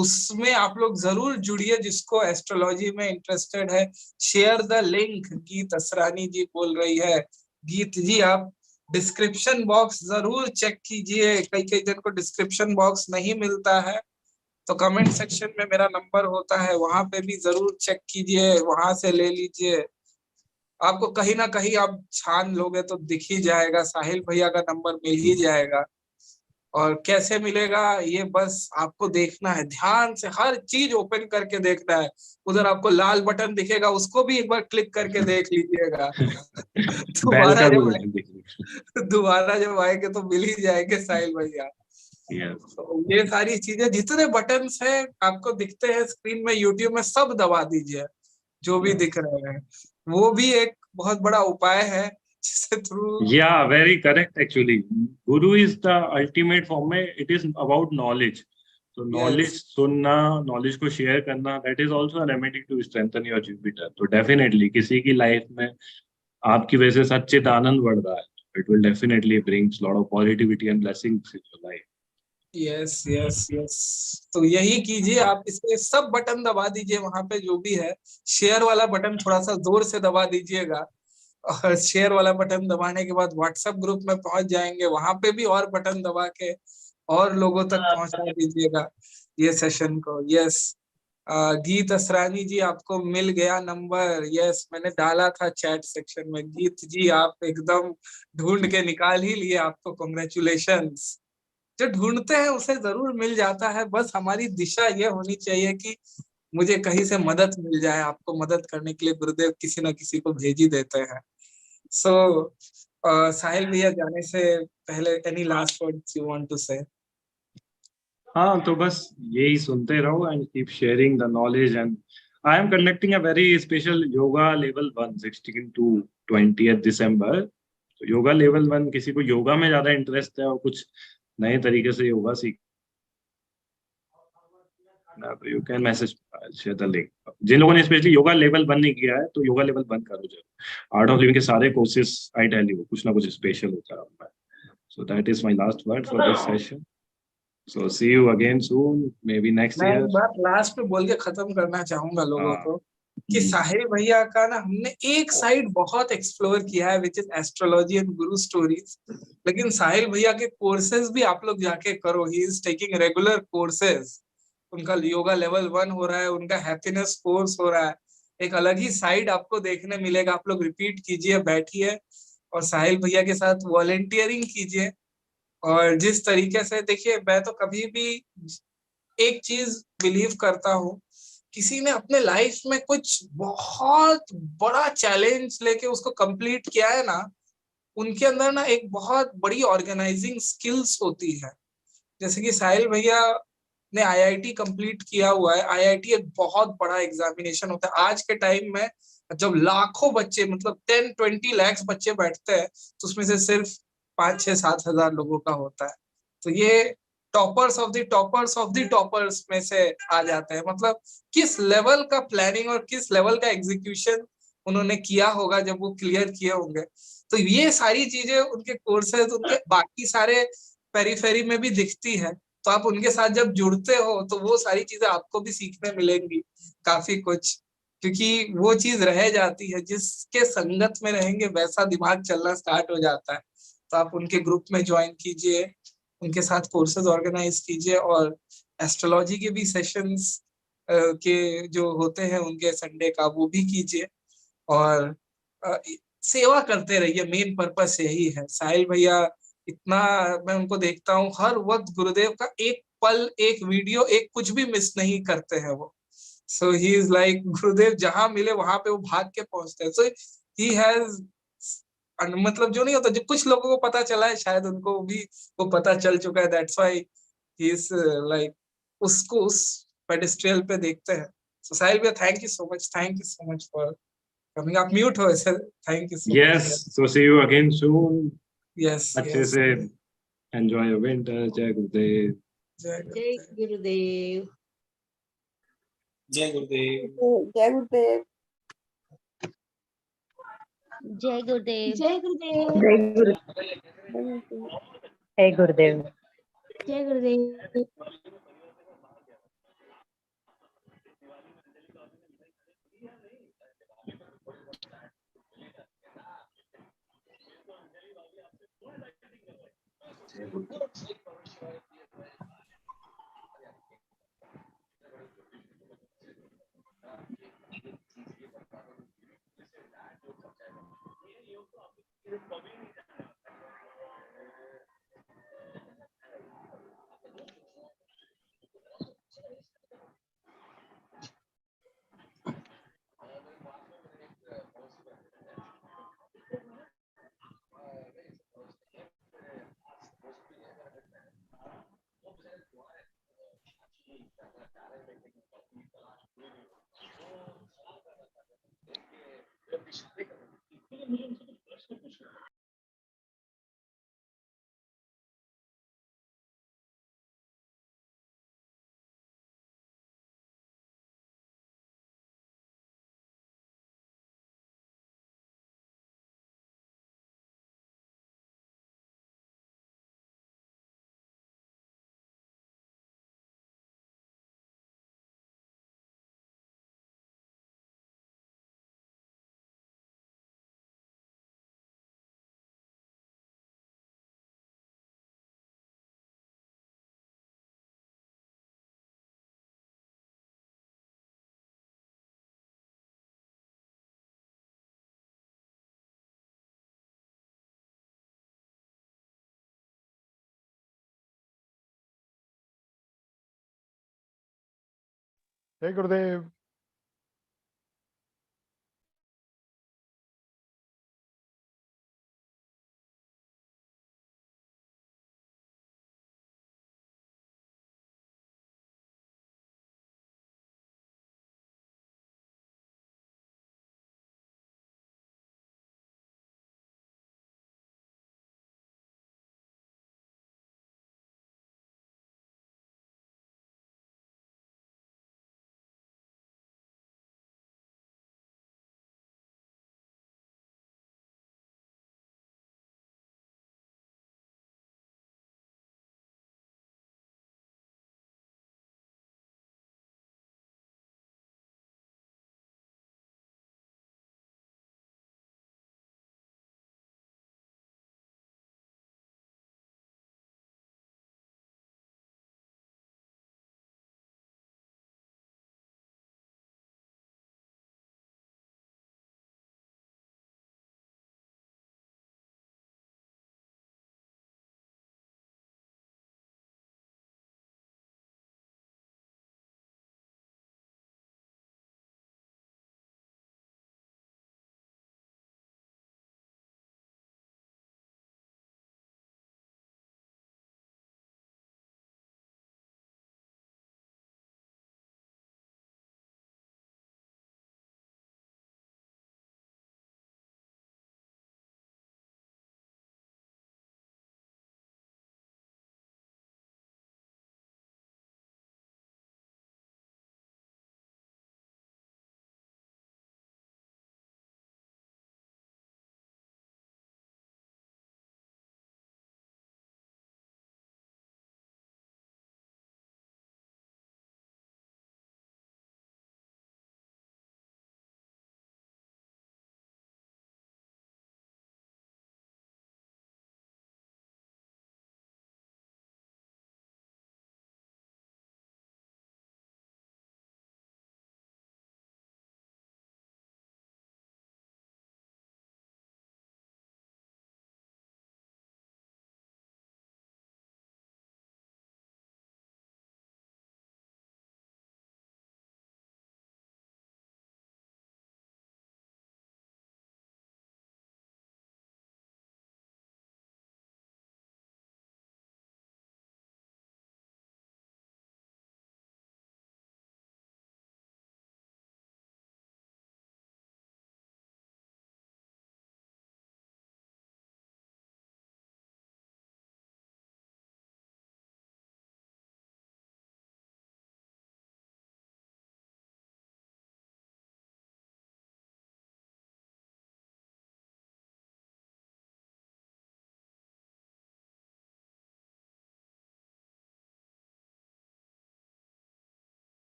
उसमें आप लोग जरूर जुड़िए जिसको एस्ट्रोलॉजी में इंटरेस्टेड है. Share the link. गीत असरानी जी बोल रही है. गीत जी आप डिस्क्रिप्शन बॉक्स जरूर चेक कीजिए. कई जन को डिस्क्रिप्शन बॉक्स नहीं मिलता है तो कमेंट सेक्शन में मेरा नंबर होता है, वहां पे भी जरूर चेक कीजिए, वहां से ले लीजिए. आपको कहीं ना कहीं आप छान लोगे तो दिख ही जाएगा, साहिल भैया का नंबर मिल ही जाएगा. और कैसे मिलेगा ये बस आपको देखना है, ध्यान से हर चीज ओपन करके देखना है. उधर आपको लाल बटन दिखेगा, उसको भी एक बार क्लिक करके देख लीजिएगा. दोबारा जब आएंगे तो मिल ही जाएंगे साहिल भैया. तो ये सारी चीजें जितने बटन्स हैं आपको दिखते हैं स्क्रीन में, यूट्यूब में, सब दबा दीजिए जो भी दिख रहे हैं. वो भी एक बहुत बड़ा उपाय है जिससे through. Yeah, very correct actually. Guru is the ultimate form में, it is about knowledge. So knowledge सुनना, knowledge को share करना, that is also a remedy to strengthen your Jupiter. तो definitely किसी की लाइफ में आपकी वजह से सच्चित आनंद बढ़ रहा है, it will definitely brings lot of positivity and blessings in your life. Yes yes yes. तो यही कीजिए आप, इसके सब बटन दबा दीजिए वहां पे जो भी है. शेयर वाला बटन थोड़ा सा जोर से दबा दीजिएगा, और शेयर वाला बटन दबाने के बाद व्हाट्सएप ग्रुप में पहुंच जाएंगे, वहां पे भी और बटन दबा के और लोगों तक पहुंचा दीजिएगा ये सेशन को. यस गीत असरानी जी आपको मिल गया नंबर. यस मैंने डाला था चैट सेक्शन में. गीत जी आप एकदम ढूंढ के निकाल ही लिए, आपको कांग्रेचुलेशंस. जो ढूंढते हैं उसे जरूर मिल जाता है, बस हमारी दिशा ये होनी चाहिए कि मुझे कहीं से मदद मिल जाए. आपको मदद करने के लिए गुरुदेव किसी ना किसी को भेज ही देते हैं. सो साहिल भैया जाने से पहले any last words you want to say? हाँ तो बस यही सुनते रहो and keep sharing the knowledge. And I am conducting a very special yoga level 1 16 to 20 December. तो योगा लेवल 1, किसी को योगा में ज्यादा इंटरेस्ट है और कुछ नए तरीके से योगा सीखना, तो you can message share the link. जिन लोगों ने स्पेशली योगा लेवल 1 नहीं किया है तो योगा लेवल 1 करो जरूर. आर्ट ऑफ लिविंग के सारे कोर्सेज आई टेल यू कुछ ना कुछ स्पेशल होता है उनमें. So that is my last word for this session. So see you again soon, maybe next year. मैं एक बात लास्ट में बोल के खत्म करना चाहूंगा लोगों को कि साहिल भैया का ना हमने एक साइड बहुत एक्सप्लोर किया है which is astrology and Guru stories, लेकिन साहिल भैया के कोर्सेज भी आप लोग जाके करो। He is taking regular courses, उनका योगा लेवल 1 हो रहा है, उनका हैप्पीनेस कोर्स हो रहा है। एक अलग ही साइड आपको देखने मिलेगा। आप लोग रिपीट कीजिए, बैठिए और साहिल भैया के साथ वॉलेंटियरिंग कीजिए। और जिस तरीके से देखिए, मैं तो कभी भी एक चीज बिलीव करता हूँ, किसी ने अपने लाइफ में कुछ बहुत बड़ा चैलेंज लेके उसको कंप्लीट किया है ना, उनके अंदर ना एक बहुत बड़ी ऑर्गेनाइजिंग स्किल्स होती है। जैसे कि साहिल भैया ने आईआईटी कंप्लीट किया हुआ है। आईआईटी एक बहुत बड़ा एग्जामिनेशन होता है आज के टाइम में। जब लाखों बच्चे, मतलब 10-20 लाख बच्चे बैठते हैं, तो उसमें से सिर्फ 5-6-7 हजार लोगों का होता है। तो ये toppers of the toppers of the toppers में से आ जाते हैं। मतलब किस लेवल का प्लानिंग और किस लेवल का एग्जीक्यूशन उन्होंने किया होगा जब वो क्लियर किए होंगे। तो ये सारी चीजें उनके कोर्सेज, उनके बाकी सारे पेरीफेरी में भी दिखती है। तो आप उनके साथ जब जुड़ते हो तो वो सारी चीजें आपको भी सीखने मिलेंगी काफी कुछ, क्योंकि वो चीज रह जाती है। जिसके संगत में रहेंगे वैसा दिमाग चलना स्टार्ट हो जाता है। तो आप उनके ग्रुप में ज्वाइन कीजिए, उनके साथ कोर्सेज ऑर्गेनाइज कीजिए, और एस्ट्रोलॉजी के भी सेशंस के जो होते हैं उनके संडे का, वो भी कीजिए। और सेवा करते रहिए, मेन पर्पस यही है। साहिल भैया इतना, मैं उनको देखता हूँ हर वक्त गुरुदेव का एक पल, एक वीडियो, एक कुछ भी मिस नहीं करते हैं वो। सो ही इज लाइक, गुरुदेव जहां मिले वहां पे वो भाग के पहुंचते हैं। सो ही हैज, मतलब जो नहीं होता, जो कुछ लोगों को पता चला है शायद उनको भी वो पता चल चुका है। That's why he is like, उसको उस पेडेस्ट्रियल पे देखते हैं। सो साहिल भैया, thank you so much for coming. आप म्यूट हो ऐसे, thank you so much. Yes, so see you again soon. Yes अच्छे से enjoy your winter. जय गुरुदेव। जय जय गुरुदेव। जय गुरुदेव। जय गुरुदेव। जय गुरुदेव। जय गुरुदेव। जय गुरु जय गुरुदेव। जय गुरुदेव। जय गुरुदेव।